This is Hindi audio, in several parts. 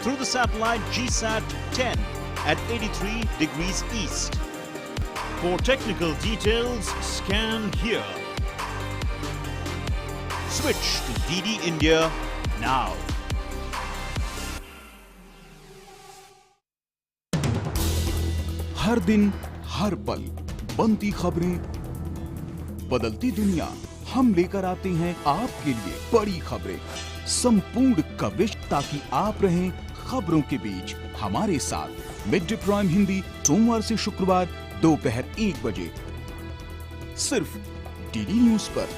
through the satellite GSAT-10 at 83 degrees east. For technical details, scan here. Switch to DD India now. हर दिन हर पल बनती खबरें, बदलती दुनिया, हम लेकर आते हैं आपके लिए बड़ी खबरें, संपूर्ण कवरेज ताकि आप रहें खबरों के बीच हमारे साथ। मिड डे प्राइम हिंदी सोमवार से शुक्रवार दोपहर 1 बजे सिर्फ डीडी न्यूज पर।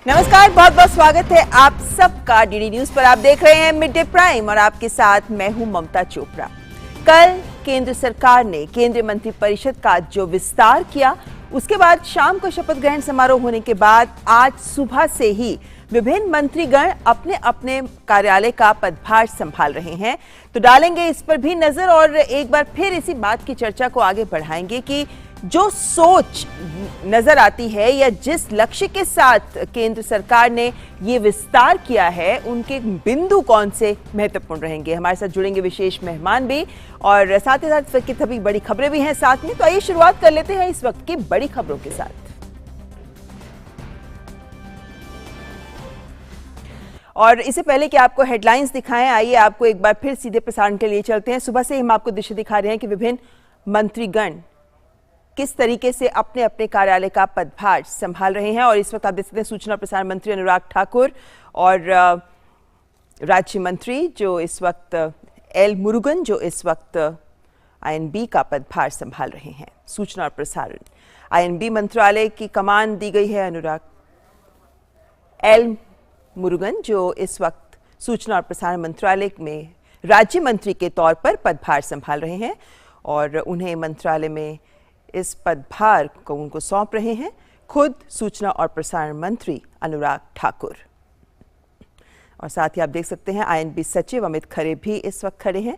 नमस्कार, बहुत बहुत स्वागत है आप सबका डीडी न्यूज पर। आप देख रहे हैं मिड डे प्राइम और आपके साथ मैं हूं ममता चोपड़ा। कल केंद्र सरकार ने केंद्रीय मंत्रिपरिषद का जो विस्तार किया, उसके बाद शाम को शपथ ग्रहण समारोह होने के बाद आज सुबह से ही विभिन्न मंत्रीगण अपने अपने कार्यालय का पदभार संभाल रहे हैं। तो डालेंगे इस पर भी नजर और एक बार फिर इसी बात की चर्चा को आगे बढ़ाएंगे कि जो सोच नजर आती है या जिस लक्ष्य के साथ केंद्र सरकार ने ये विस्तार किया है, उनके बिंदु कौन से महत्वपूर्ण रहेंगे। हमारे साथ जुड़ेंगे विशेष मेहमान भी और साथ ही साथ इस वक्त की सभी बड़ी खबरें भी हैं साथ में। तो आइए शुरुआत कर लेते हैं इस वक्त की बड़ी खबरों के साथ। और इससे पहले कि आपको हेडलाइंस दिखाएं, आइए आपको एक बार फिर सीधे प्रसारण के लिए चलते हैं। सुबह से हम आपको दृश्य दिखा रहे हैं कि विभिन्न मंत्रीगण किस तरीके से अपने अपने कार्यालय का पदभार संभाल रहे हैं। और इस वक्त आप देख सकते हैं सूचना और प्रसारण मंत्री अनुराग ठाकुर और राज्य मंत्री जो इस वक्त एल मुरुगन जो इस वक्त आईएनबी का पदभार संभाल रहे हैं। सूचना और प्रसारण आईएनबी मंत्रालय की कमान दी गई है अनुराग एल मुरुगन जो इस वक्त सूचना और प्रसारण मंत्रालय में राज्य मंत्री के तौर पर पदभार संभाल रहे हैं और उन्हें मंत्रालय में इस पदभार को उनको सौंप रहे हैं खुद सूचना और प्रसारण मंत्री अनुराग ठाकुर। और साथ ही आप देख सकते हैं आईएनबी सचिव अमित खरे भी इस वक्त खड़े हैं।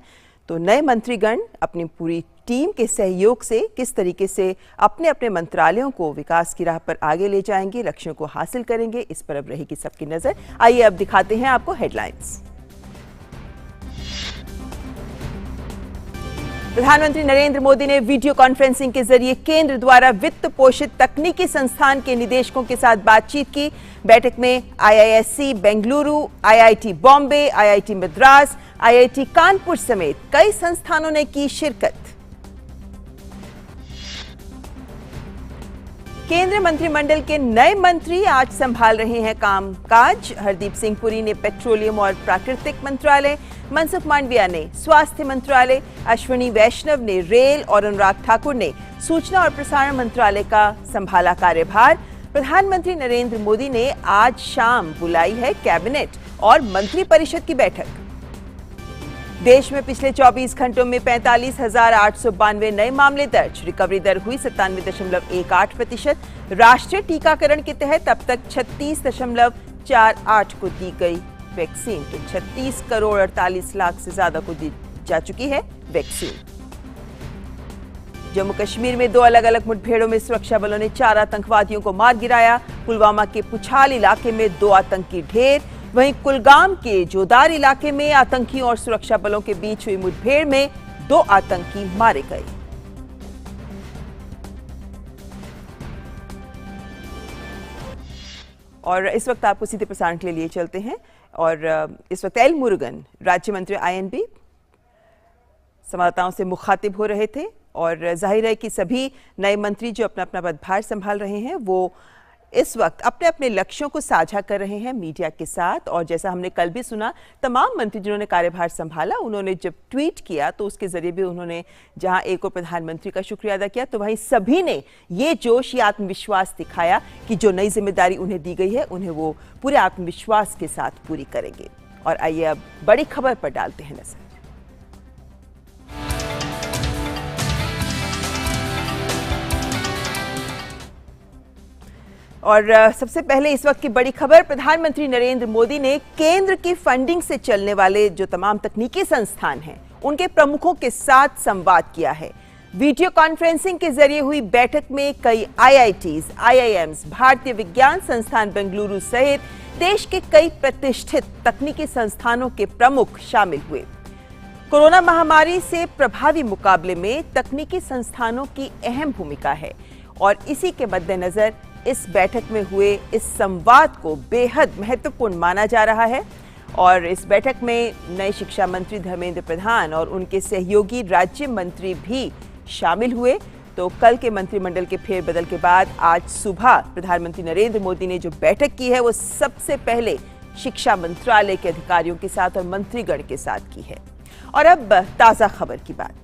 तो नए मंत्रीगण अपनी पूरी टीम के सहयोग से किस तरीके से अपने अपने मंत्रालयों को विकास की राह पर आगे ले जाएंगे, लक्ष्यों को हासिल करेंगे, इस पर अब रहेगी सबकी नजर। आइए अब दिखाते हैं आपको हेडलाइंस। प्रधानमंत्री नरेंद्र मोदी ने वीडियो कॉन्फ्रेंसिंग के जरिए केंद्र द्वारा वित्त पोषित तकनीकी संस्थान के निदेशकों के साथ बातचीत की। बैठक में IISc Bengaluru, IIT Bombay, IIT Madras, IIT Kanpur समेत कई संस्थानों ने की शिरकत। केंद्रीय मंत्रिमंडल के नए मंत्री आज संभाल रहे हैं कामकाज। हरदीप सिंह पुरी ने पेट्रोलियम और प्राकृतिक मंत्रालय, मनसुख मांडविया ने स्वास्थ्य मंत्रालय, अश्विनी वैष्णव ने रेल और अनुराग ठाकुर ने सूचना और प्रसारण मंत्रालय का संभाला कार्यभार। प्रधानमंत्री नरेंद्र मोदी ने आज शाम बुलाई है कैबिनेट और मंत्रिपरिषद की बैठक। देश में पिछले 24 घंटों में 45,892 नए मामले दर्ज। रिकवरी दर हुई 97.18%। राष्ट्रीय टीकाकरण के तहत अब तक 36.48 को दी गई वैक्सीन। तो 36 करोड़ 48 लाख से ज्यादा को दी जा चुकी है वैक्सीन। जम्मू कश्मीर में 2 अलग अलग मुठभेड़ों में सुरक्षा बलों ने 4 आतंकवादियों को मार गिराया। पुलवामा के पुछाल इलाके में 2 आतंकी ढेर। वहीं कुलगाम के जोदार इलाके में आतंकियों और सुरक्षा बलों के बीच हुई मुठभेड़ में 2 आतंकी मारे गए। और इस वक्त आपको सीधे प्रसारण के लिए चलते हैं और इस वक्त एल मुरुगन राज्य मंत्री आईएनबी संवाददाताओं से मुखातिब हो रहे थे और जाहिर है कि सभी नए मंत्री जो अपना अपना पदभार संभाल रहे हैं वो इस वक्त अपने अपने लक्ष्यों को साझा कर रहे हैं मीडिया के साथ। और जैसा हमने कल भी सुना, तमाम मंत्री जिन्होंने कार्यभार संभाला उन्होंने जब ट्वीट किया तो उसके जरिए भी उन्होंने जहां एक और प्रधानमंत्री का शुक्रिया अदा किया तो वहीं सभी ने ये जोश, ये आत्मविश्वास दिखाया कि जो नई जिम्मेदारी उन्हें दी गई है उन्हें वो पूरे आत्मविश्वास के साथ पूरी करेंगे। और आइए अब बड़ी खबर पर डालते हैं नजर। और सबसे पहले इस वक्त की बड़ी खबर, प्रधानमंत्री नरेंद्र मोदी ने केंद्र की फंडिंग से चलने वाले जो तमाम तकनीकी संस्थान हैं उनके प्रमुखों के साथ संवाद किया है। वीडियो कॉन्फ्रेंसिंग के जरिए हुई बैठक में कई आईआईटीज, आईआईएम्स, भारतीय विज्ञान संस्थान बेंगलुरु सहित देश के कई प्रतिष्ठित तकनीकी संस्थानों के प्रमुख शामिल हुए। कोरोना महामारी से प्रभावी मुकाबले में तकनीकी संस्थानों की अहम भूमिका है और इसी के मद्देनजर इस बैठक में हुए इस संवाद को बेहद महत्वपूर्ण माना जा रहा है। और इस बैठक में नए शिक्षा मंत्री धर्मेंद्र प्रधान और उनके सहयोगी राज्य मंत्री भी शामिल हुए। तो कल के मंत्रिमंडल के फेरबदल के बाद आज सुबह प्रधानमंत्री नरेंद्र मोदी ने जो बैठक की है वो सबसे पहले शिक्षा मंत्रालय के अधिकारियों के साथ और मंत्रीगण के साथ की है। और अब ताजा खबर की बात।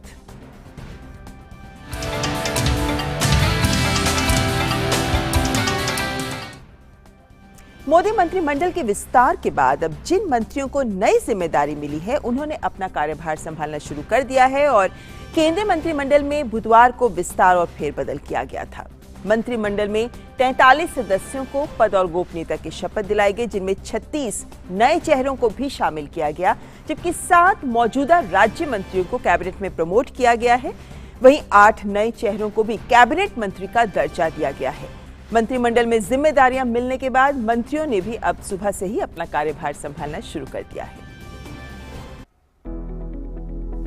मोदी मंत्रिमंडल के विस्तार के बाद अब जिन मंत्रियों को नई जिम्मेदारी मिली है उन्होंने अपना कार्यभार संभालना शुरू कर दिया है और केंद्रीय मंत्रिमंडल में बुधवार को विस्तार और फेरबदल किया गया था। मंत्रिमंडल में 43 सदस्यों को पद और गोपनीयता की शपथ दिलाई गई, जिनमें 36 नए चेहरों को भी शामिल किया गया, जबकि 7 मौजूदा राज्य मंत्रियों को कैबिनेट में प्रमोट किया गया है। वहीं 8 नए चेहरों को भी कैबिनेट मंत्री का दर्जा दिया गया है। मंत्रिमंडल में जिम्मेदारियां मिलने के बाद मंत्रियों ने भी अब सुबह से ही अपना कार्यभार संभालना शुरू कर दिया है।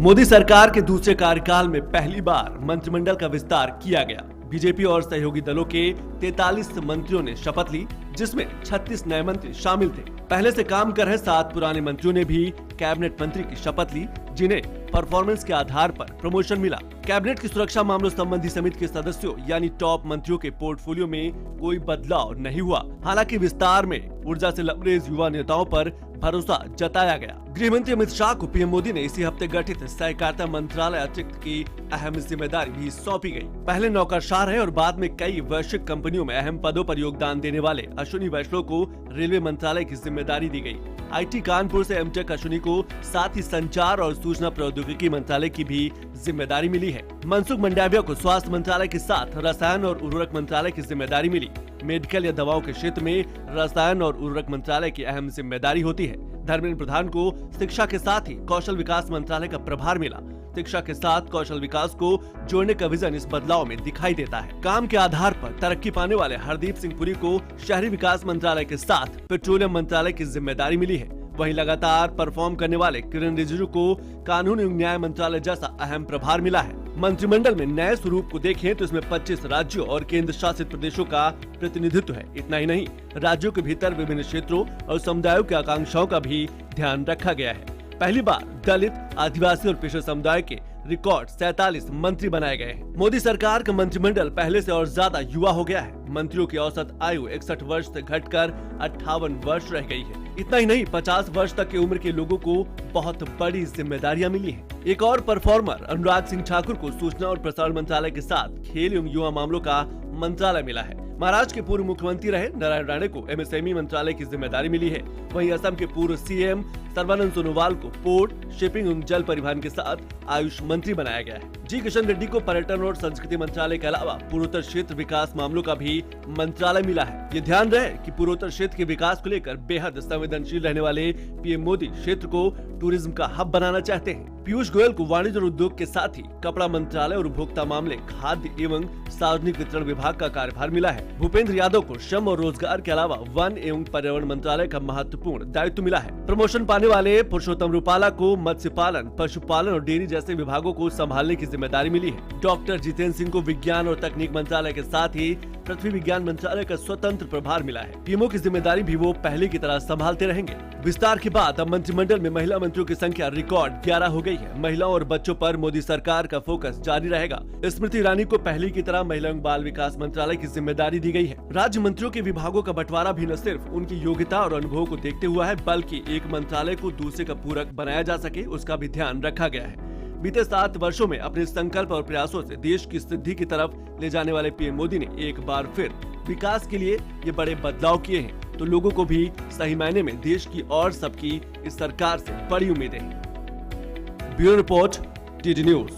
मोदी सरकार के दूसरे कार्यकाल में पहली बार मंत्रिमंडल का विस्तार किया गया। बीजेपी और सहयोगी दलों के 43 मंत्रियों ने शपथ ली, जिसमें 36 नए मंत्री शामिल थे। पहले से काम कर रहे 7 पुराने मंत्रियों ने भी कैबिनेट मंत्री की शपथ ली, जिन्हें परफॉर्मेंस के आधार पर प्रमोशन मिला। कैबिनेट की सुरक्षा मामलों संबंधी समिति के सदस्यों यानी टॉप मंत्रियों के पोर्टफोलियो में कोई बदलाव नहीं हुआ। हालांकि विस्तार में ऊर्जा से लबरेज युवा नेताओं पर भरोसा जताया गया। गृह मंत्री अमित शाह को पीएम मोदी ने इसी हफ्ते गठित सहकारिता मंत्रालय अतिरिक्त की अहम जिम्मेदारी भी सौंपी गई। पहले नौकरशाह रहे और बाद में कई वैश्विक कंपनियों में अहम पदों पर योगदान देने वाले अश्विनी वैष्णव को रेलवे मंत्रालय की जिम्मेदारी दी गई। आईटी कानपुर से एमटेक अश्विनी को साथ ही संचार और सूचना प्रौद्योगिकी मंत्रालय की भी जिम्मेदारी मिली है। मनसुख मंडाविया को स्वास्थ्य मंत्रालय के साथ रसायन और उर्वरक मंत्रालय की जिम्मेदारी मिली। मेडिकल या दवाओं के क्षेत्र में रसायन और उर्वरक मंत्रालय की अहम जिम्मेदारी होती है। धर्मेंद्र प्रधान को शिक्षा के साथ ही कौशल विकास मंत्रालय का प्रभार मिला। शिक्षा के साथ कौशल विकास को जोड़ने का विजन इस बदलाव में दिखाई देता है। काम के आधार पर तरक्की पाने वाले हरदीप सिंह पुरी को शहरी विकास मंत्रालय के साथ पेट्रोलियम मंत्रालय की जिम्मेदारी मिली है। वहीं लगातार परफॉर्म करने वाले किरण रिजिजू को कानून एवं न्याय मंत्रालय जैसा अहम प्रभार मिला है। मंत्रिमंडल में नए स्वरूप को देखें तो इसमें 25 राज्यों और केंद्र शासित प्रदेशों का प्रतिनिधित्व है। इतना ही नहीं, राज्यों के भीतर विभिन्न क्षेत्रों और समुदायों की आकांक्षाओं का भी ध्यान रखा गया है। पहली बार दलित, आदिवासी और पिछड़े समुदाय के रिकॉर्ड 47 मंत्री बनाए गए हैं। मोदी सरकार का मंत्रिमंडल पहले से और ज्यादा युवा हो गया है। मंत्रियों की औसत आयु 61 वर्ष से घटकर 58 वर्ष रह गई है। इतना ही नहीं, 50 वर्ष तक की उम्र के लोगों को बहुत बड़ी जिम्मेदारियां मिली हैं। एक और परफॉर्मर अनुराग सिंह ठाकुर को सूचना और प्रसारण मंत्रालय के साथ खेल एवं युवा मामलों का मंत्रालय मिला है। महाराष्ट्र के पूर्व मुख्यमंत्री रहे नारायण राणे को एमएसएमई मंत्रालय की जिम्मेदारी मिली है। वहीं असम के पूर्व सीएम सर्बानंद सोनोवाल को पोर्ट, शिपिंग एवं जल परिवहन के साथ आयुष मंत्री बनाया गया है। जी किशन रेड्डी को पर्यटन और संस्कृति मंत्रालय के अलावा पूर्वोत्तर क्षेत्र विकास मामलों का भी मंत्रालय मिला है। ये ध्यान रहे कि पूर्वोत्तर क्षेत्र के विकास को लेकर बेहद संवेदनशील रहने वाले पीएम मोदी क्षेत्र को टूरिज्म का हब बनाना चाहते हैं। पीयूष गोयल को वाणिज्य और उद्योग के साथ ही कपड़ा मंत्रालय और उपभोक्ता मामले, खाद्य एवं सार्वजनिक वितरण विभाग का कार्यभार मिला है। भूपेंद्र यादव को श्रम और रोजगार के अलावा वन एवं पर्यावरण मंत्रालय का महत्वपूर्ण दायित्व मिला है। प्रमोशन पाने वाले पुरुषोत्तम रूपाला को मत्स्य पालन, पशुपालन और डेयरी जैसे विभागों को संभालने की जिम्मेदारी मिली है। डॉक्टर जितेंद्र सिंह को विज्ञान और तकनीक मंत्रालय के साथ ही पृथ्वी विज्ञान मंत्रालय का स्वतंत्र प्रभार मिला है। पीएमओ की जिम्मेदारी भी वो पहले की तरह संभालते रहेंगे। विस्तार के बाद अब मंत्रिमंडल में महिला मंत्रियों की संख्या रिकॉर्ड 11 हो गई है। महिलाओं और बच्चों पर मोदी सरकार का फोकस जारी रहेगा। स्मृति ईरानी को पहले की तरह महिला एवं बाल विकास मंत्रालय की जिम्मेदारी दी गई है। राज्य मंत्रियों के विभागों का बंटवारा भी न सिर्फ उनकी योग्यता और अनुभव को देखते हुआ है, बल्कि एक मंत्रालय को दूसरे का पूरक बनाया जा सके, उसका भी ध्यान रखा गया है। बीते 7 वर्षों में अपने संकल्प और प्रयासों से देश की सिद्धि की तरफ ले जाने वाले पीएम मोदी ने एक बार फिर विकास के लिए ये बड़े बदलाव किए हैं, तो लोगों को भी सही मायने में देश की और सबकी इस सरकार से बड़ी उम्मीदें हैं। Bureau report, DD news.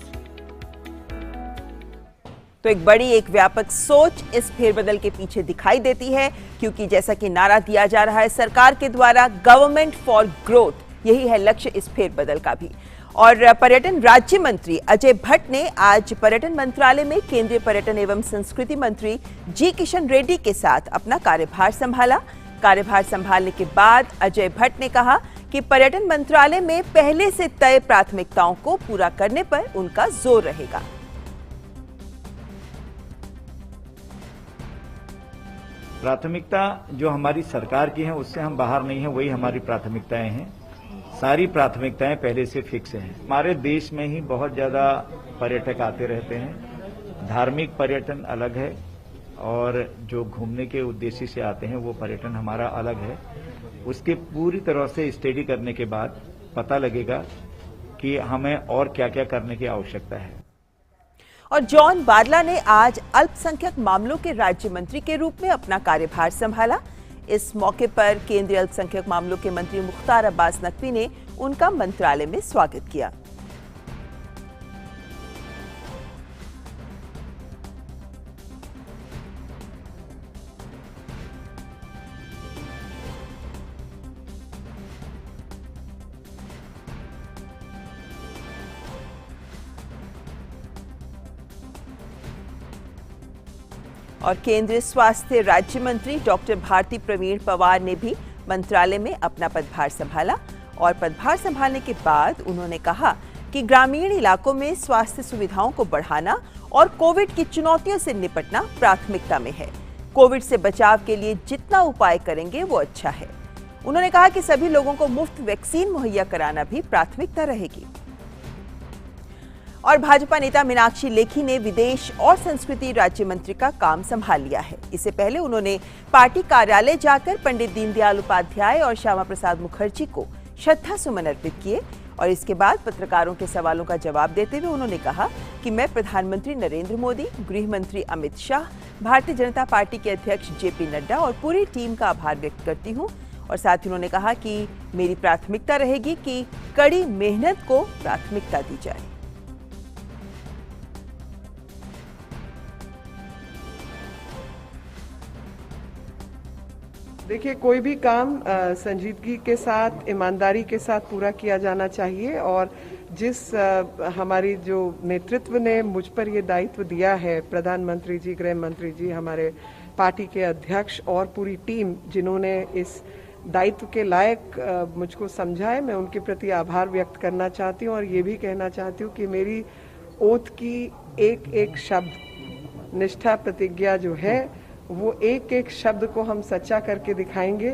तो एक बड़ी, एक व्यापक सोच इस फेरबदल के पीछे दिखाई देती है, क्योंकि जैसा कि नारा दिया जा रहा है सरकार के द्वारा, गवर्नमेंट फॉर ग्रोथ, यही है लक्ष्य इस फेरबदल का भी। और पर्यटन राज्य मंत्री अजय भट्ट ने आज पर्यटन मंत्रालय में केंद्रीय पर्यटन एवं संस्कृति मंत्री जी किशन रेड्डी के साथ अपना कार्यभार संभाला। कार्यभार संभालने के बाद अजय भट्ट ने कहा कि पर्यटन मंत्रालय में पहले से तय प्राथमिकताओं को पूरा करने पर उनका जोर रहेगा। प्राथमिकता जो हमारी सरकार की है उससे हम बाहर नहीं है, वही हमारी प्राथमिकताएं हैं। सारी प्राथमिकताएं पहले से फिक्स हैं। हमारे देश में ही बहुत ज्यादा पर्यटक आते रहते हैं। धार्मिक पर्यटन अलग है और जो घूमने के उद्देश्य से आते हैं वो पर्यटन हमारा अलग है। उसके पूरी तरह से स्टडी करने के बाद पता लगेगा कि हमें और क्या क्या करने की आवश्यकता है। और जॉन बारला ने आज अल्पसंख्यक मामलों के राज्य मंत्री के रूप में अपना कार्यभार संभाला। इस मौके पर केंद्रीय अल्पसंख्यक मामलों के मंत्री मुख्तार अब्बास नकवी ने उनका मंत्रालय में स्वागत किया। और केंद्रीय स्वास्थ्य राज्य मंत्री डॉक्टर भारती प्रवीण पवार ने भी मंत्रालय में अपना पदभार संभाला। और पदभार संभालने के बाद उन्होंने कहा कि ग्रामीण इलाकों में स्वास्थ्य सुविधाओं को बढ़ाना और कोविड की चुनौतियों से निपटना प्राथमिकता में है। कोविड से बचाव के लिए जितना उपाय करेंगे वो अच्छा है। उन्होंने कहा कि सभी लोगों को मुफ्त वैक्सीन मुहैया कराना भी प्राथमिकता रहेगी। और भाजपा नेता मीनाक्षी लेखी ने विदेश और संस्कृति राज्य मंत्री का काम संभाल लिया है। इससे पहले उन्होंने पार्टी कार्यालय जाकर पंडित दीनदयाल उपाध्याय और श्यामा प्रसाद मुखर्जी को श्रद्धा सुमन अर्पित किए। और इसके बाद पत्रकारों के सवालों का जवाब देते हुए उन्होंने कहा कि मैं प्रधानमंत्री नरेंद्र मोदी, गृह मंत्री अमित शाह, भारतीय जनता पार्टी के अध्यक्ष जेपी नड्डा और पूरी टीम का आभार व्यक्त करती हूं। और साथ ही उन्होंने कहा कि मेरी प्राथमिकता रहेगी कि कड़ी मेहनत को प्राथमिकता दी जाए। देखिए, कोई भी काम संजीदगी के साथ, ईमानदारी के साथ पूरा किया जाना चाहिए। और जिस हमारी जो नेतृत्व ने मुझ पर ये दायित्व दिया है, प्रधानमंत्री जी, गृह मंत्री जी, हमारे पार्टी के अध्यक्ष और पूरी टीम जिन्होंने इस दायित्व के लायक मुझको समझा है, मैं उनके प्रति आभार व्यक्त करना चाहती हूँ। और ये भी कहना चाहती हूँ कि मेरी ओथ की एक एक शब्द, निष्ठा, प्रतिज्ञा जो है, वो एक एक शब्द को हम सच्चा करके दिखाएंगे।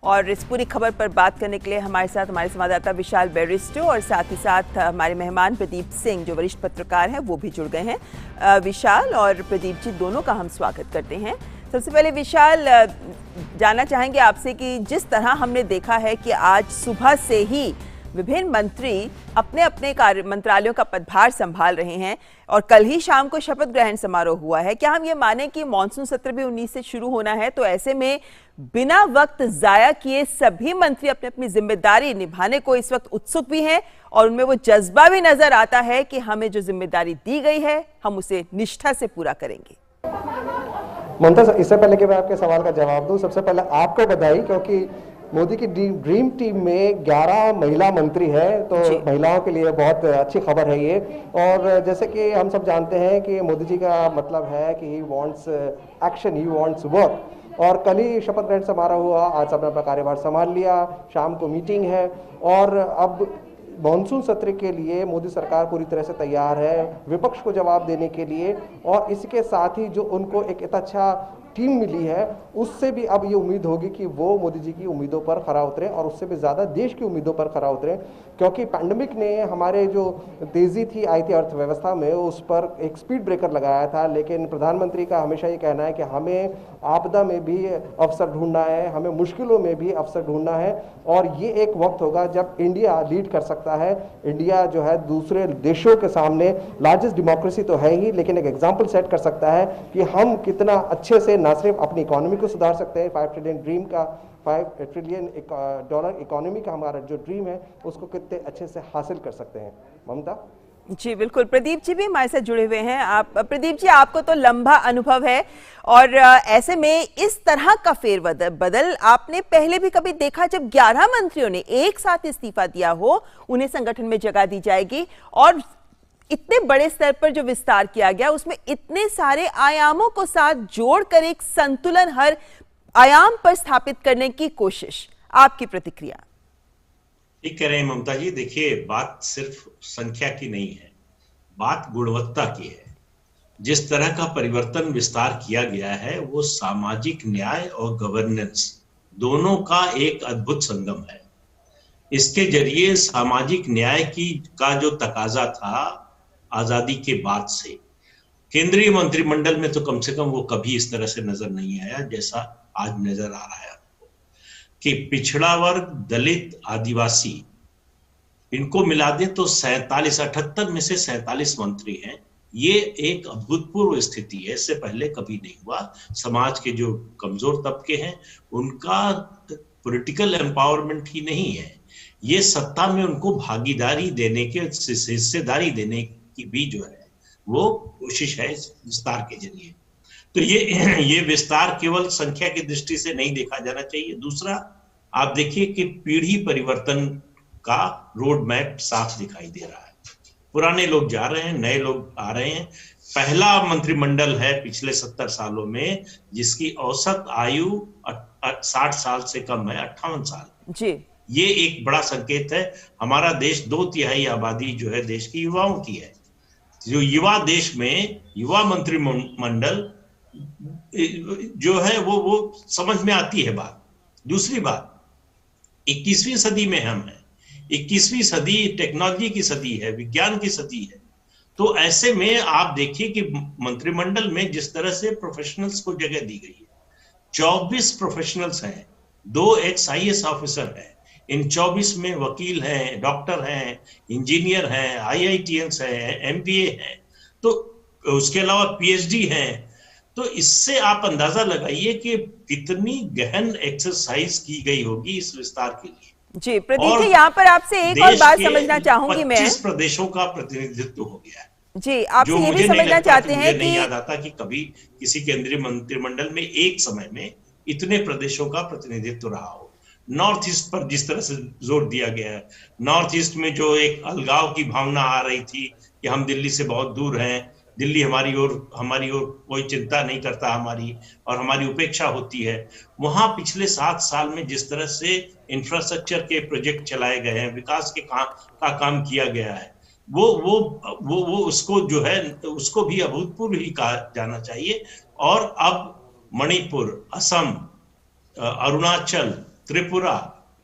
और इस पूरी खबर पर बात करने के लिए हमारे साथ हमारे संवाददाता विशाल बेरिस्टो और साथ ही साथ हमारे मेहमान प्रदीप सिंह जो वरिष्ठ पत्रकार हैं वो भी जुड़ गए हैं। विशाल और प्रदीप जी दोनों का हम स्वागत करते हैं। सबसे पहले विशाल, जानना चाहेंगे आपसे कि जिस तरह हमने देखा है कि आज सुबह से ही विभिन्न मंत्री अपने अपने कार्य मंत्रालयों का पदभार संभाल रहे हैं और कल ही शाम को शपथ ग्रहण समारोह हुआ है, क्या हम ये माने कि मॉनसून सत्र भी 19 से शुरू होना है? तो ऐसे में बिना वक्त जाया किए सभी मंत्री अपनी अपनी जिम्मेदारी निभाने को इस वक्त उत्सुक भी हैं और उनमें वो जज्बा भी नजर आता है कि हमें जो जिम्मेदारी दी गई है हम उसे निष्ठा से पूरा करेंगे। ममता, इससे पहले कि मैं आपके सवाल का जवाब दूं, सबसे पहले आपको बधाई, क्योंकि मोदी की ड्रीम टीम में 11 महिला मंत्री है, तो महिलाओं के लिए बहुत अच्छी खबर है ये। और जैसे कि हम सब जानते हैं कि मोदी जी का मतलब है कि he wants action, he wants work. और कल ही शपथ ग्रहण समारोह हुआ, आज सबने अपना कार्यभार संभाल लिया, शाम को मीटिंग है और अब मॉनसून सत्र के लिए मोदी सरकार पूरी तरह से तैयार है विपक्ष को जवाब देने के लिए। और इसके साथ ही जो उनको एक इतना अच्छा टीम मिली है, उससे भी अब ये उम्मीद होगी कि वो मोदी जी की उम्मीदों पर खरा उतरे और उससे भी ज़्यादा देश की उम्मीदों पर खरा उतरे। क्योंकि पैंडमिक ने हमारे जो तेज़ी थी आई थी अर्थव्यवस्था में, उस पर एक स्पीड ब्रेकर लगाया था। लेकिन प्रधानमंत्री का हमेशा ये कहना है कि हमें आपदा में भी अवसर ढूंढना है, हमें मुश्किलों में भी अवसर ढूंढना है। और ये एक वक्त होगा जब इंडिया लीड कर सकता है। इंडिया जो है दूसरे देशों के सामने लार्जेस्ट डेमोक्रेसी तो है ही, लेकिन एक एग्जाम्पल सेट कर सकता है कि हम कितना अच्छे से ना सिर्फ अपनी इकोनॉमी को सुधार सकते हैं, 5 ट्रिलियन ड्रीम का, $5 ट्रिलियन डॉलर इकोनॉमी का हमारा जो ड्रीम है उसको कितने अच्छे से हासिल कर सकते हैं। ममता जी बिल्कुल, प्रदीप जी भी हमारे साथ जुड़े हुए हैं। आप प्रदीप जी, आपको तो लंबा अनुभव है और ऐसे में इस तरह का फेरबदल आपने पहले भी कभी देखा? जब 11 मंत्रियों ने एक साथ इस्तीफा दिया हो, उन्हें संगठन में जगह दी जाएगी और इतने बड़े स्तर पर जो विस्तार किया गया उसमें इतने सारे आयामों को साथ जोड़कर एक संतुलन हर आयाम पर स्थापित करने की कोशिश, आपकी प्रतिक्रिया? ठीक कह रहे हैं ममता जी। देखिए, बात सिर्फ संख्या की नहीं है, बात गुणवत्ता की है। जिस तरह का परिवर्तन विस्तार किया गया है वो सामाजिक न्याय और गवर्नेंस दोनों का एक अद्भुत संगम है। इसके जरिए सामाजिक न्याय का जो तकाजा था आजादी के बाद से, केंद्रीय मंत्रिमंडल में तो कम से कम वो कभी इस तरह से नजर नहीं आया जैसा आज नजर आ रहा है आपको, कि पिछड़ा वर्ग, दलित, आदिवासी, इनको मिला दे तो 78 में से 47 मंत्री हैं। ये एक अभूतपूर्व स्थिति है, इससे पहले कभी नहीं हुआ। समाज के जो कमजोर तबके हैं उनका पॉलिटिकल एम्पावरमेंट ही नहीं है, ये सत्ता में उनको भागीदारी देने के, हिस्सेदारी देने की भी जो है वो कोशिश है इस विस्तार के जरिए। तो ये विस्तार केवल संख्या की दृष्टि से नहीं देखा जाना चाहिए। दूसरा, आप देखिए कि पीढ़ी परिवर्तन का रोड मैप साफ दिखाई दे रहा है। पुराने लोग जा रहे हैं, नए लोग आ रहे हैं। पहला मंत्रिमंडल है पिछले 70 सालों में जिसकी औसत आयु 60 साल से कम है, 58 साल जी। ये एक बड़ा संकेत है। हमारा देश 2/3 आबादी जो है देश की युवाओं की है। जो युवा देश में युवा मंत्रिमंडल जो है वो समझ में आती है बात। दूसरी बात, 21वीं सदी में हम हैं। 21वीं सदी टेक्नोलॉजी की सदी है, विज्ञान की सदी है। तो ऐसे में आप देखिए कि मंत्रिमंडल में जिस तरह से प्रोफेशनल्स को जगह दी गई है, 24 प्रोफेशनल्स हैं, 2 IAS ऑफिसर हैं, इन 24 में वकील हैं, डॉक्टर हैं, इंजीनियर हैं, IITians हैं, MBA हैं, तो उसके अलावा PhD हैं। तो इससे आप अंदाजा लगाइए कि कितनी गहन एक्सरसाइज की गई होगी इस विस्तार के लिए। जी प्रदीप जी, यहाँ पर आपसे एक और बात समझना चाहूंगी मैं। 25 प्रदेशों का प्रतिनिधित्व हो गया है जी, आपसे ये भी समझना चाहते हैं कि नहीं याद आता कि कभी किसी केंद्रीय मंत्रिमंडल में एक समय में इतने प्रदेशों का प्रतिनिधित्व रहा हो। नॉर्थ ईस्ट पर जिस तरह से जोर दिया गया है, नॉर्थ ईस्ट में जो एक अलगाव की भावना आ रही थी कि हम दिल्ली से बहुत दूर हैं, दिल्ली हमारी ओर कोई चिंता नहीं करता हमारी, और हमारी उपेक्षा होती है। वहां पिछले 7 साल में जिस तरह से इंफ्रास्ट्रक्चर के प्रोजेक्ट चलाए गए हैं, विकास के काम किया गया है, वो उसको जो है उसको भी अभूतपूर्व ही कहा जाना चाहिए। और अब मणिपुर, असम, अरुणाचल, त्रिपुरा,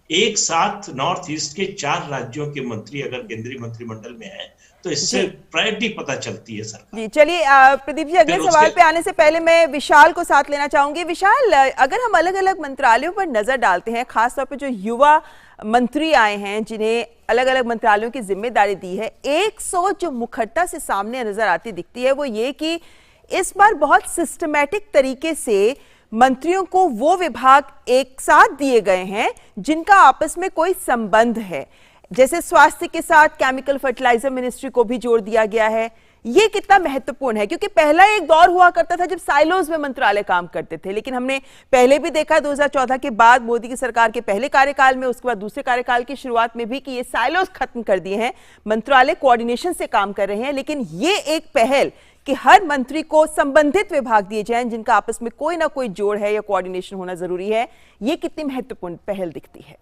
एक साथ नॉर्थ ईस्ट के 4 राज्यों के मंत्री अगर केंद्रीय मंत्रिमंडल में हैं तो इससे प्रायोरिटी पता चलती है सरकार। जी चलिए प्रदीप जी, अगले सवाल पे आने से पहले मैं विशाल को साथ लेना चाहूंगी। विशाल, अगर हम अलग अलग मंत्रालयों पर नजर डालते हैं, खासतौर पर जो युवा मंत्री आए हैं जिन्हें अलग अलग मंत्रालयों की जिम्मेदारी दी है, एक सोच जो मुखरता से सामने नजर आती दिखती है वो ये कि इस बार बहुत सिस्टमैटिक तरीके से मंत्रियों को वो विभाग एक साथ दिए गए हैं जिनका आपस में कोई संबंध है। जैसे स्वास्थ्य के साथ केमिकल फर्टिलाइजर मिनिस्ट्री को भी जोड़ दिया गया है, ये कितना महत्वपूर्ण है? क्योंकि पहला एक दौर हुआ करता था जब साइलोज में मंत्रालय काम करते थे, लेकिन हमने पहले भी देखा 2014 के बाद मोदी की सरकार के पहले कार्यकाल में, उसके बाद दूसरे कार्यकाल की शुरुआत में भी कि ये साइलोज खत्म कर दिए हैं, मंत्रालय कोऑर्डिनेशन से काम कर रहे हैं। लेकिन ये एक पहल कि हर मंत्री को संबंधित विभाग दिए जाएं जिनका आपस में कोई ना कोई जोड़ है या कोऑर्डिनेशन होना जरूरी है, ये कितनी महत्वपूर्ण पहल दिखती है?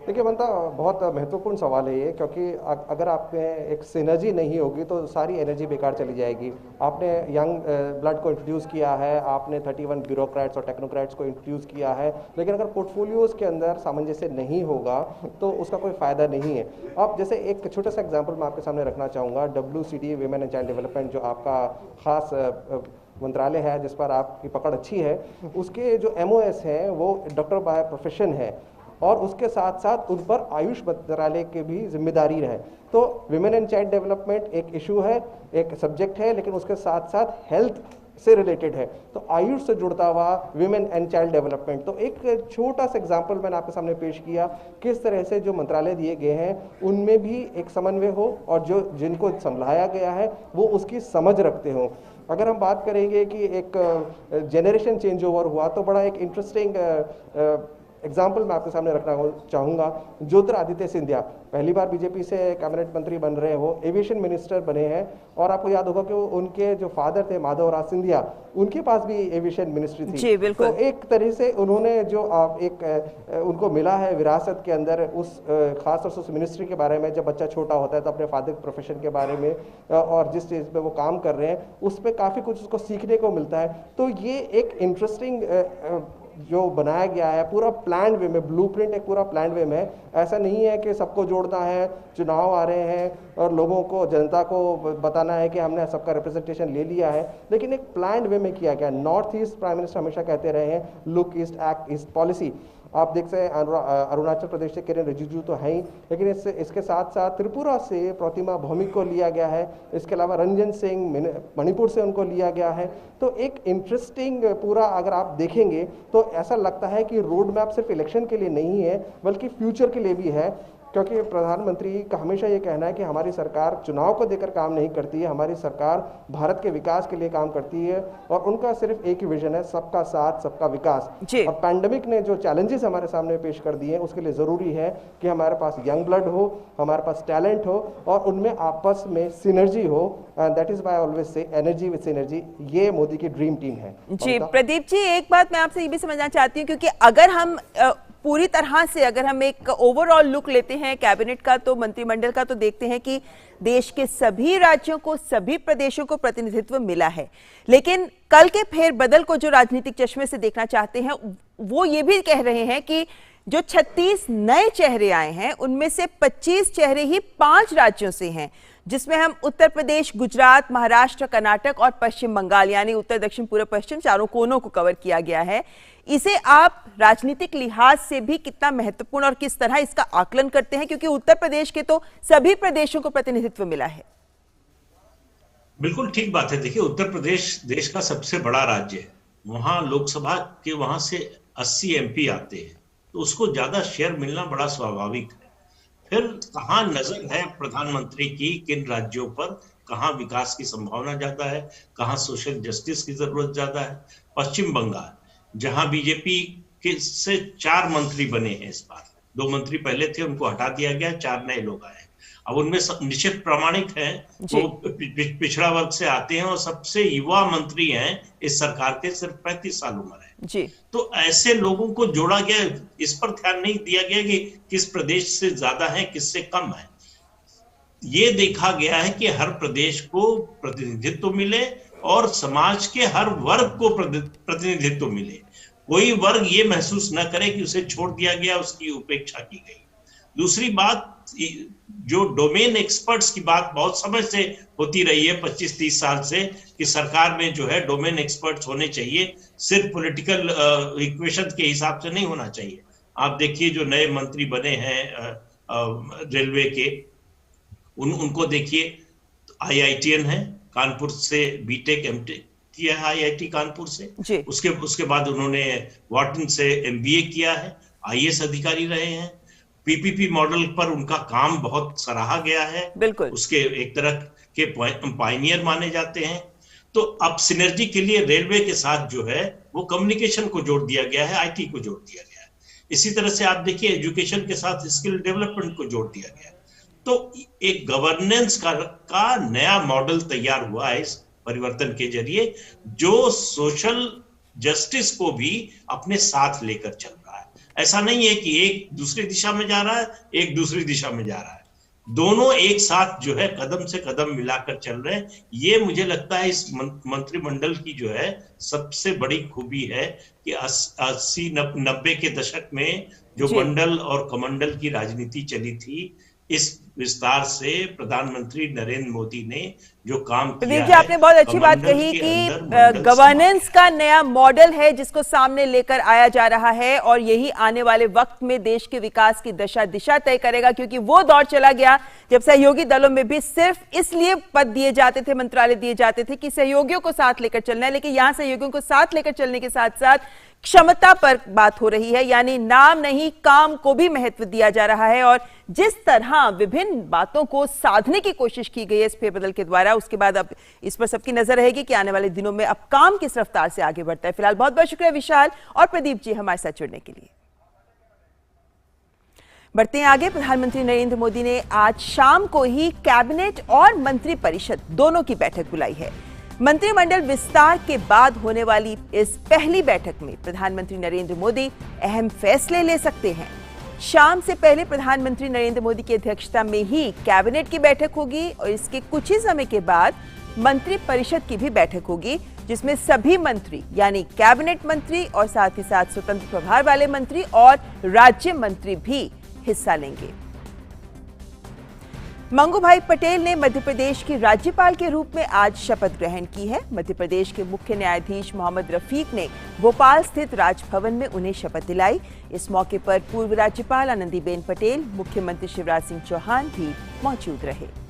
देखिए ममता, बहुत महत्वपूर्ण सवाल है ये, क्योंकि अगर आप में एक सिनर्जी नहीं होगी तो सारी एनर्जी बेकार चली जाएगी। आपने यंग ब्लड को इंट्रोड्यूस किया है, आपने 31 ब्यूरोक्रेट्स और टेक्नोक्रेट्स को इंट्रोड्यूस किया है, लेकिन अगर पोर्टफोलियोज के अंदर सामंजस्य नहीं होगा तो उसका कोई फ़ायदा नहीं है। अब जैसे एक छोटा सा एग्जाम्पल मैं आपके सामने रखना चाहूँगा, WCD women and child development, जो आपका खास मंत्रालय है जिस पर आपकी पकड़ अच्छी है, उसके जो MOS हैं वो डॉक्टर बाय प्रोफेशन है, और उसके साथ साथ उन पर आयुष मंत्रालय की भी जिम्मेदारी है। तो विमेन एंड चाइल्ड डेवलपमेंट एक इशू है, एक सब्जेक्ट है, लेकिन उसके साथ साथ हेल्थ से रिलेटेड है, तो आयुष से जुड़ता हुआ विमेन एंड चाइल्ड डेवलपमेंट। तो एक छोटा सा एग्जांपल मैंने आपके सामने पेश किया, किस तरह से जो मंत्रालय दिए गए हैं उनमें भी एक समन्वय हो और जो जिनको संभाला गया है वो उसकी समझ रखते हो। अगर हम बात करेंगे कि एक जेनरेशन चेंज ओवर हुआ, तो बड़ा एक इंटरेस्टिंग एग्जाम्पल मैं आपके सामने रखना चाहूँगा। ज्योतिरादित्य सिंधिया पहली बार बीजेपी से कैबिनेट मंत्री बन रहे हैं, वो एविएशन मिनिस्टर बने हैं, और आपको याद होगा कि उनके जो फादर थे माधवराज सिंधिया, उनके पास भी एविएशन मिनिस्ट्री थी। जी बिल्कुल। तो एक तरह से उन्होंने जो उनको मिला है विरासत के अंदर, उस खासतौर से उस मिनिस्ट्री के बारे में, जब बच्चा छोटा होता है तो अपने फादर प्रोफेशन के बारे में और जिस चीज़ पे वो काम कर रहे हैं उस पर काफ़ी कुछ उसको सीखने को मिलता है। तो ये एक इंटरेस्टिंग जो बनाया गया है पूरा प्लान वे में, ब्लूप्रिंट एक पूरा प्लान वे में। ऐसा नहीं है कि सबको जोड़ना है, चुनाव आ रहे हैं और लोगों को, जनता को बताना है कि हमने सबका रिप्रेजेंटेशन ले लिया है, लेकिन एक प्लान वे में किया गया। नॉर्थ ईस्ट प्राइम मिनिस्टर हमेशा कहते रहे हैं look east act east policy. आप देख सकते हैं अरुणाचल प्रदेश से किरेन रिजिजू तो है ही, लेकिन इसके साथ साथ त्रिपुरा से प्रतिमा भौमिक को लिया गया है, इसके अलावा रंजन सिंह मणिपुर से उनको लिया गया है। तो एक इंटरेस्टिंग पूरा अगर आप देखेंगे तो ऐसा लगता है कि रोड मैप सिर्फ इलेक्शन के लिए नहीं है बल्कि फ्यूचर के लिए भी है, क्योंकि प्रधानमंत्री का हमेशा ये कहना है कि हमारी सरकार चुनाव को देकर काम नहीं करती है, हमारी सरकार भारत के विकास के लिए काम करती है, और उनका सिर्फ एक ही विजन है, सबका साथ सबका विकास। और पैंडेमिक ने जो चैलेंजेस हमारे सामने पेश कर दिए हैं उसके लिए ज़रूरी है कि हमारे पास यंग ब्लड हो, हमारे पास टैलेंट हो और उनमें आपस में सिनर्जी हो। And that is why I always say energy with synergy, ये मोदी की ड्रीम टीम है। जी प्रदीप जी, एक बात मैं आपसे ये भी समझना चाहती हूँ, क्योंकि अगर हम पूरी तरह से अगर हम एक ओवरऑल लुक लेते हैं कैबिनेट का, तो मंत्रिमंडल का, तो देखते हैं कि देश के सभी राज्यों को, सभी प्रदेशों को प्रतिनिधित्व मिला है। लेकिन कल के फेरबदल को जो राजनीतिक चश्मे से देखना चाहते हैं वो ये भी कह रहे हैं कि जो 36 नए चेहरे आए हैं उनमें से 25 चेहरे ही 5 राज्यों से हैं, जिसमें हम उत्तर प्रदेश, गुजरात, महाराष्ट्र, कर्नाटक और पश्चिम बंगाल, यानी उत्तर, दक्षिण, पूर्व, पश्चिम, चारों कोनों को कवर किया गया है। इसे आप राजनीतिक लिहाज से भी कितना महत्वपूर्ण और किस तरह इसका आकलन करते हैं, क्योंकि उत्तर प्रदेश के तो सभी प्रदेशों को प्रतिनिधित्व मिला है? बिल्कुल ठीक बात है। देखिए, उत्तर प्रदेश देश का सबसे बड़ा राज्य है, वहां लोकसभा के वहां से 80 MP आते हैं, तो उसको ज्यादा शेयर मिलना बड़ा स्वाभाविक है। फिर कहाँ नजर है प्रधानमंत्री की, किन राज्यों पर कहाँ विकास की संभावना ज्यादा है, कहाँ सोशल जस्टिस की जरूरत ज्यादा है। पश्चिम बंगाल, जहां बीजेपी के से 4 मंत्री बने हैं इस बार, 2 मंत्री पहले थे उनको हटा दिया गया, 4 नए लोग आए। अब उनमें निश्चित प्रामाणिक हैं, वो पिछड़ा वर्ग से आते हैं और सबसे युवा मंत्री हैं इस सरकार के, सिर्फ 35 साल उम्र है जी। तो ऐसे लोगों को जोड़ा गया, इस पर ध्यान नहीं दिया गया कि किस प्रदेश से ज्यादा है, किससे कम है। ये देखा गया है कि हर प्रदेश को प्रतिनिधित्व मिले और समाज के हर वर्ग को प्रतिनिधित्व मिले, कोई वर्ग ये महसूस न करे कि उसे छोड़ दिया गया, उसकी उपेक्षा की गई। दूसरी बात, जो डोमेन एक्सपर्ट्स की बात बहुत समय से होती रही है 25-30 साल से, कि सरकार में जो है डोमेन एक्सपर्ट्स होने चाहिए, सिर्फ पॉलिटिकल इक्वेशन के हिसाब से नहीं होना चाहिए। आप देखिए जो नए मंत्री बने हैं रेलवे के, उनको देखिए, IITN है, कानपुर से बीटेक एमटेक किया है IIT कानपुर से, उसके बाद उन्होंने वॉर्टन से MBA किया है, IAS अधिकारी रहे हैं। PPP मॉडल पर उनका काम बहुत सराहा गया है। बिल्कुल। उसके एक तरह के पायनियर माने जाते हैं। तो अब सिनर्जी के लिए रेलवे के साथ जो है वो कम्युनिकेशन को जोड़ दिया गया है, आईटी को जोड़ दिया गया है। इसी तरह से आप देखिए एजुकेशन के साथ स्किल डेवलपमेंट को जोड़ दिया गया है। तो एक गवर्नेंस का नया मॉडल तैयार हुआ है इस परिवर्तन के जरिए, जो सोशल जस्टिस को भी अपने साथ लेकर चल रहा है। ऐसा नहीं है कि एक दूसरी दिशा में जा रहा है, एक दूसरी दिशा में जा रहा है, दोनों एक साथ जो है कदम से कदम मिलाकर चल रहे हैं। ये मुझे लगता है इस मंत्रिमंडल की जो है सबसे बड़ी खूबी है कि 80-90 के दशक में जो मंडल और कमंडल की राजनीति चली थी, इस विस्तार से प्रधानमंत्री नरेंद्र मोदी ने जो काम किया जी, आपने बहुत अच्छी बात कही कि गवर्नेंस का नया मॉडल है जिसको सामने लेकर आया जा रहा है, और यही आने वाले वक्त में देश के विकास की दिशा तय करेगा। क्योंकि वो दौर चला गया जब सहयोगी दलों में भी सिर्फ इसलिए पद दिए जाते थे, मंत्रालय दिए जाते थे कि सहयोगियों को साथ लेकर चलना है, लेकिन यहां सहयोगियों को साथ लेकर चलने के साथ साथ क्षमता पर बात हो रही है, यानी नाम नहीं काम को भी महत्व दिया जा रहा है। और जिस तरह विभिन्न बातों को साधने की कोशिश की गई है इस फेरबदल के द्वारा, उसके बाद अब इस पर सबकी नजर रहेगी कि आने वाले दिनों में अब काम किस रफ्तार से आगे बढ़ता है। फिलहाल बहुत बहुत शुक्रिया विशाल और प्रदीप जी हमारे साथ जुड़ने के लिए। बढ़ते हैं आगे। प्रधानमंत्री नरेंद्र मोदी ने आज शाम को ही कैबिनेट और मंत्री परिषद दोनों की बैठक बुलाई है। मंत्रिमंडल विस्तार के बाद होने वाली इस पहली बैठक में प्रधानमंत्री नरेंद्र मोदी अहम फैसले ले सकते हैं। शाम से पहले प्रधानमंत्री नरेंद्र मोदी की अध्यक्षता में ही कैबिनेट की बैठक होगी और इसके कुछ ही समय के बाद मंत्री परिषद की भी बैठक होगी, जिसमें सभी मंत्री यानी कैबिनेट मंत्री और साथ ही साथ स्वतंत्र प्रभार वाले मंत्री और राज्य मंत्री भी हिस्सा लेंगे। मंगूभाई पटेल ने मध्य प्रदेश की राज्यपाल के रूप में आज शपथ ग्रहण की है। मध्य प्रदेश के मुख्य न्यायाधीश मोहम्मद रफीक ने भोपाल स्थित राजभवन में उन्हें शपथ दिलाई। इस मौके पर पूर्व राज्यपाल आनंदीबेन पटेल, मुख्यमंत्री शिवराज सिंह चौहान भी मौजूद रहे।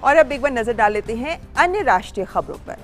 और अब एक बार नजर डाल लेते हैं अन्य राष्ट्रीय खबरों पर।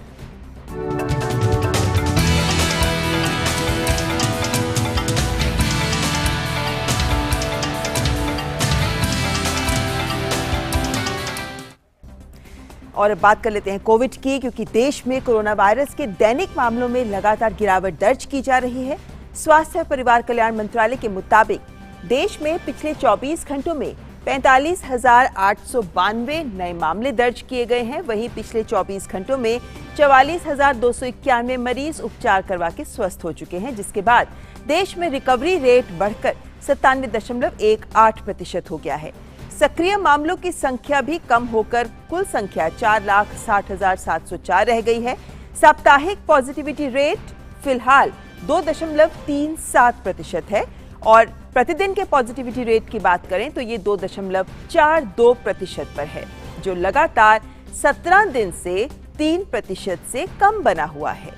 और अब बात कर लेते हैं कोविड की, क्योंकि देश में कोरोना वायरस के दैनिक मामलों में लगातार गिरावट दर्ज की जा रही है। स्वास्थ्य और परिवार कल्याण मंत्रालय के मुताबिक देश में पिछले 24 घंटों में 45,892 नए मामले दर्ज किए गए हैं। वहीं पिछले 24 घंटों में 44,291 मरीज उपचार करवा के स्वस्थ हो चुके हैं, जिसके बाद देश में रिकवरी रेट बढ़कर 97.18% हो गया है। सक्रिय मामलों की संख्या भी कम होकर कुल संख्या 4,60,704 रह गई है। साप्ताहिक पॉजिटिविटी रेट फिलहाल 2.37% है और प्रतिदिन के पॉजिटिविटी रेट की बात करें तो ये 2.42% पर है, जो लगातार 17 दिन से 3% से कम बना हुआ है।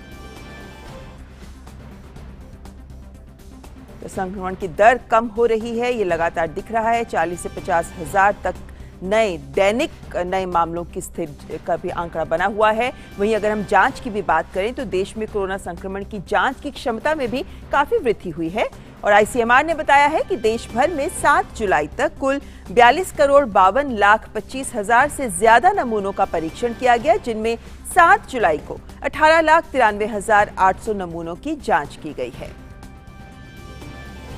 तो संक्रमण की दर कम हो रही है, ये लगातार दिख रहा है। 40 से 50 हजार तक नए दैनिक नए मामलों की स्थिति का भी आंकड़ा बना हुआ है। वहीं अगर हम जांच की भी बात करें तो देश में कोरोना संक्रमण की जांच की क्षमता में भी काफी वृद्धि हुई है और आईसीएमआर ने बताया है कि देश भर में 7 जुलाई तक कुल 42,52,25,000 से ज्यादा नमूनों का परीक्षण किया गया, जिनमें 7 जुलाई को 18,93,800 नमूनों की जांच की गई है।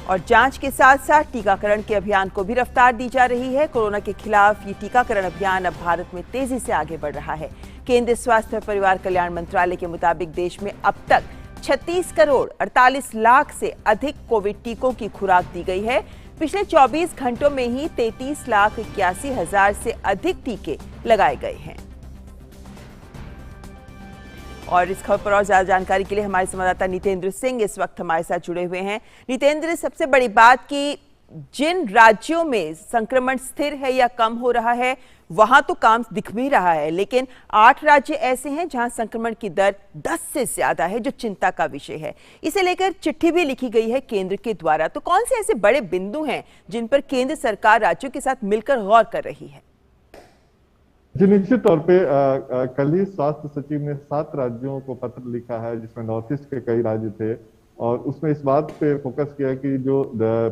और जांच के साथ साथ टीकाकरण के अभियान को भी रफ्तार दी जा रही है। कोरोना के खिलाफ ये टीकाकरण अभियान अब भारत में तेजी से आगे बढ़ रहा है। केंद्रीय स्वास्थ्य और परिवार कल्याण मंत्रालय के मुताबिक देश में अब तक 36 करोड़ 48 लाख से अधिक कोविड टीकों की खुराक दी गई है। पिछले 24 घंटों में ही 33,81,000 से अधिक टीके लगाए गए हैं। और इस खबर पर और ज्यादा जानकारी के लिए हमारे संवाददाता नितेंद्र सिंह इस वक्त हमारे साथ जुड़े हुए हैं। नितेंद्र, सबसे बड़ी बात कि जिन राज्यों में संक्रमण स्थिर है या कम हो रहा है वहां तो काम दिख भी रहा है, लेकिन 8 राज्य ऐसे हैं जहां संक्रमण की दर 10 से ज्यादा है, जो चिंता का विषय है। इसे लेकर चिट्ठी भी लिखी गई है केंद्र के द्वारा। तो कौन से ऐसे बड़े बिंदु हैं जिन पर केंद्र सरकार राज्यों के साथ मिलकर गौर कर रही है? जी, निश्चित तौर पे कल ही स्वास्थ्य सचिव ने 7 राज्यों को पत्र लिखा है, जिसमें नॉर्थ ईस्ट के कई राज्य थे, और उसमें इस बात पे फोकस किया कि जो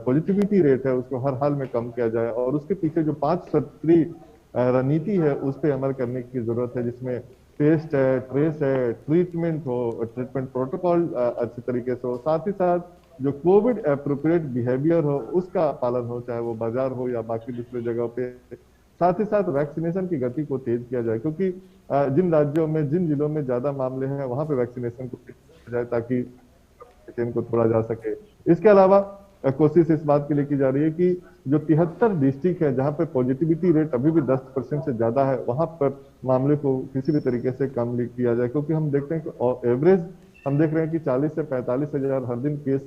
पॉजिटिविटी रेट है उसको हर हाल में कम किया जाए, और उसके पीछे जो 5 सूत्री रणनीति है उस पर अमल करने की जरूरत है, जिसमें टेस्ट है, ट्रेस है, ट्रीटमेंट प्रोटोकॉल अच्छे तरीके से हो, साथ ही साथ जो कोविड एप्रोप्रिएट बिहेवियर हो उसका पालन हो, चाहे वो बाजार हो या बाकी दूसरे जगह पे। साथ ही साथ वैक्सीनेशन की गति को तेज किया जाए, क्योंकि जिन राज्यों में, जिन जिलों में ज्यादा मामले हैं वहां पे वैक्सीनेशन को तेज किया जाए ताकि चेन को तोड़ा जा सके। इसके अलावा कोशिश इस बात के लिए की जा रही है कि जो 73 डिस्ट्रिक्ट है जहां पे पॉजिटिविटी रेट अभी भी 10% से ज्यादा है, वहां पर मामले को किसी भी तरीके से कम किया जाए, क्योंकि हम देखते हैं कि एवरेज हम देख रहे हैं कि 40 से 45 हजार हर दिन केस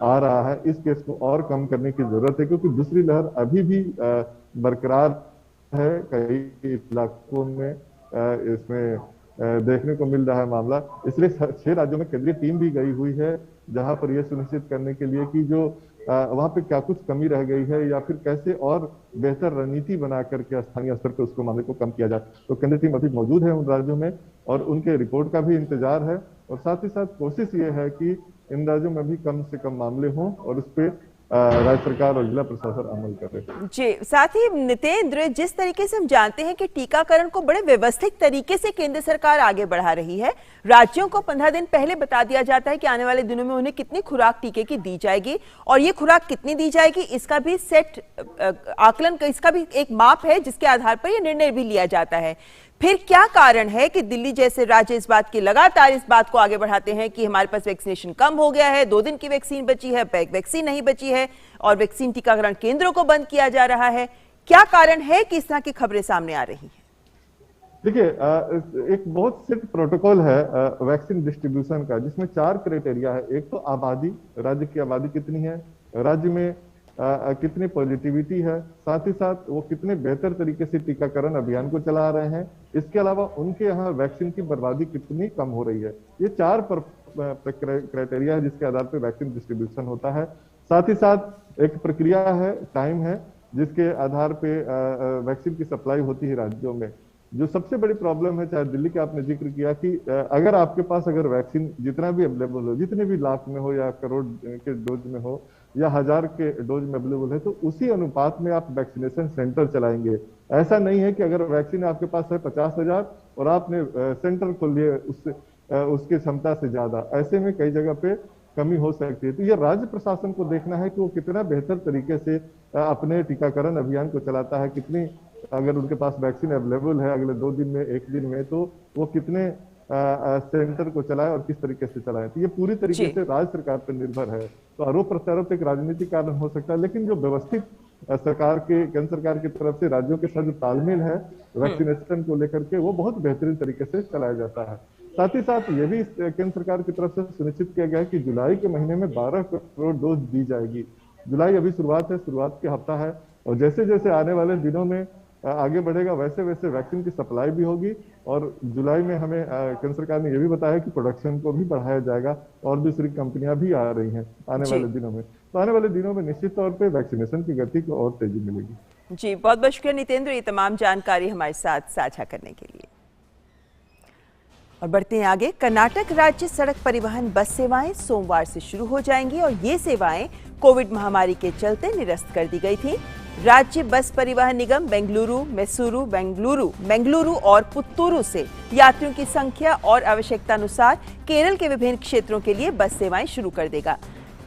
आ रहा है। इस केस को और कम करने की जरूरत है, क्योंकि दूसरी लहर अभी भी बरकरार है कई इलाकों में, इसमें देखने को मिल रहा है मामला। इसलिए 6 राज्यों में केंद्रीय टीम भी गई हुई है, जहां पर यह सुनिश्चित करने के लिए कि जो वहां पे क्या कुछ कमी रह गई है या फिर कैसे और बेहतर रणनीति बना करके स्थानीय स्तर पर उसको मामले को कम किया जाए। तो केंद्रीय टीम अभी मौजूद है उन राज्यों में और उनके रिपोर्ट का भी इंतजार है, और साथ ही साथ कोशिश ये है कि इन राज्यों में भी कम से कम मामले हों और उस पर राज्य सरकार और जिला प्रशासन अमल कर रहे हैं। जी, साथ ही नितेंद्र, जिस तरीके से हम जानते हैं कि टीकाकरण को बड़े व्यवस्थित तरीके से केंद्र सरकार आगे बढ़ा रही है, राज्यों को 15 दिन पहले बता दिया जाता है कि आने वाले दिनों में उन्हें कितनी खुराक टीके की दी जाएगी, और ये खुराक कितनी दी जाएगी इसका भी सेट आकलन, इसका भी एक माप है जिसके आधार पर यह निर्णय भी लिया जाता है। फिर क्या कारण है कि दिल्ली जैसे राज्य इस बात की लगातार इस बात को आगे बढ़ाते हैं कि हमारे पास वैक्सीनेशन कम हो गया है, 2 दिन की वैक्सीन बची है, वैक्सीन नहीं बची है, और वैक्सीन टीकाकरण केंद्रों को बंद किया जा रहा है? क्या कारण है कि इस तरह की खबरें सामने आ रही हैं? देखिए, एक बहुत स्ट्रिक्ट प्रोटोकॉल है वैक्सीन डिस्ट्रीब्यूशन का, जिसमें 4 क्राइटेरिया है। एक तो आबादी, राज्य की आबादी कितनी है, राज्य में कितनी पॉजिटिविटी है, साथ ही साथ वो कितने बेहतर तरीके से टीकाकरण अभियान को चला रहे हैं, इसके अलावा उनके यहाँ वैक्सीन की बर्बादी कितनी कम हो रही है। ये 4 क्राइटेरिया है जिसके आधार पर वैक्सीन डिस्ट्रीब्यूशन होता है। साथ ही साथ एक प्रक्रिया है, टाइम है, जिसके आधार पे वैक्सीन की सप्लाई होती है राज्यों में। जो सबसे बड़ी प्रॉब्लम है, चाहे दिल्ली का आपने जिक्र किया कि अगर आपके पास अगर वैक्सीन जितना भी अवेलेबल हो, जितने भी लाख में हो या करोड़ के डोज में हो या 1000 के डोज में अवेलेबल है, तो उसी अनुपात में आप वैक्सीनेशन सेंटर चलाएंगे। ऐसा नहीं है कि अगर वैक्सीन आपके पास है 50,000 और आपने सेंटर खोल लिए उसकी क्षमता से ज्यादा, ऐसे में कई जगह पे कमी हो सकती है। तो ये राज्य प्रशासन को देखना है कि वो कितना बेहतर तरीके से अपने टीकाकरण अभियान को चलाता है, कितनी अगर उनके पास वैक्सीन अवेलेबल है अगले 2 दिन में, 1 दिन में, तो वो कितने सेंटर को चलाए और किस तरीके से चलाए। तो ये पूरी तरीके से राज्य सरकार पर निर्भर है। तो आरोप प्रत्यारोप एक राजनीतिक कारण हो सकता है, लेकिन जो व्यवस्थित सरकार के, केंद्र सरकार की तरफ से राज्यों के साथ जो तालमेल है वैक्सीनेशन को लेकर के, वो बहुत बेहतरीन तरीके से चलाया जाता है। साथ ही साथ ये भी केंद्र सरकार की तरफ से सुनिश्चित किया गया है कि जुलाई के महीने में 12 करोड़ डोज दी जाएगी। जुलाई अभी शुरुआत है, शुरुआत के हफ्ता है, और जैसे जैसे आने वाले दिनों में आगे बढ़ेगा वैसे वैसे वैक्सीन की सप्लाई भी होगी। और जुलाई में हमें केंद्र सरकार ने यह भी बताया कि प्रोडक्शन को भी बढ़ाया जाएगा, और दूसरी कंपनियां भी आ रही हैं आने वाले दिनों में। तो आने वाले दिनों में निश्चित तौर पे वैक्सीनेशन की गति को और तेजी मिलेगी। जी, बहुत बहुत शुक्रिया नितेंद्र, ये तमाम जानकारी हमारे साथ साझा करने के लिए। और बढ़ते हैं आगे। कर्नाटक राज्य सड़क परिवहन बस सेवाएं सोमवार से शुरू हो जाएंगी, और ये सेवाएं कोविड महामारी के चलते निरस्त कर दी गई थी। राज्य बस परिवहन निगम बेंगलुरु, मैसूरू, बेंगलुरु और पुत्तूरू से यात्रियों की संख्या और आवश्यकता अनुसार केरल के विभिन्न क्षेत्रों के लिए बस सेवाएं शुरू कर देगा।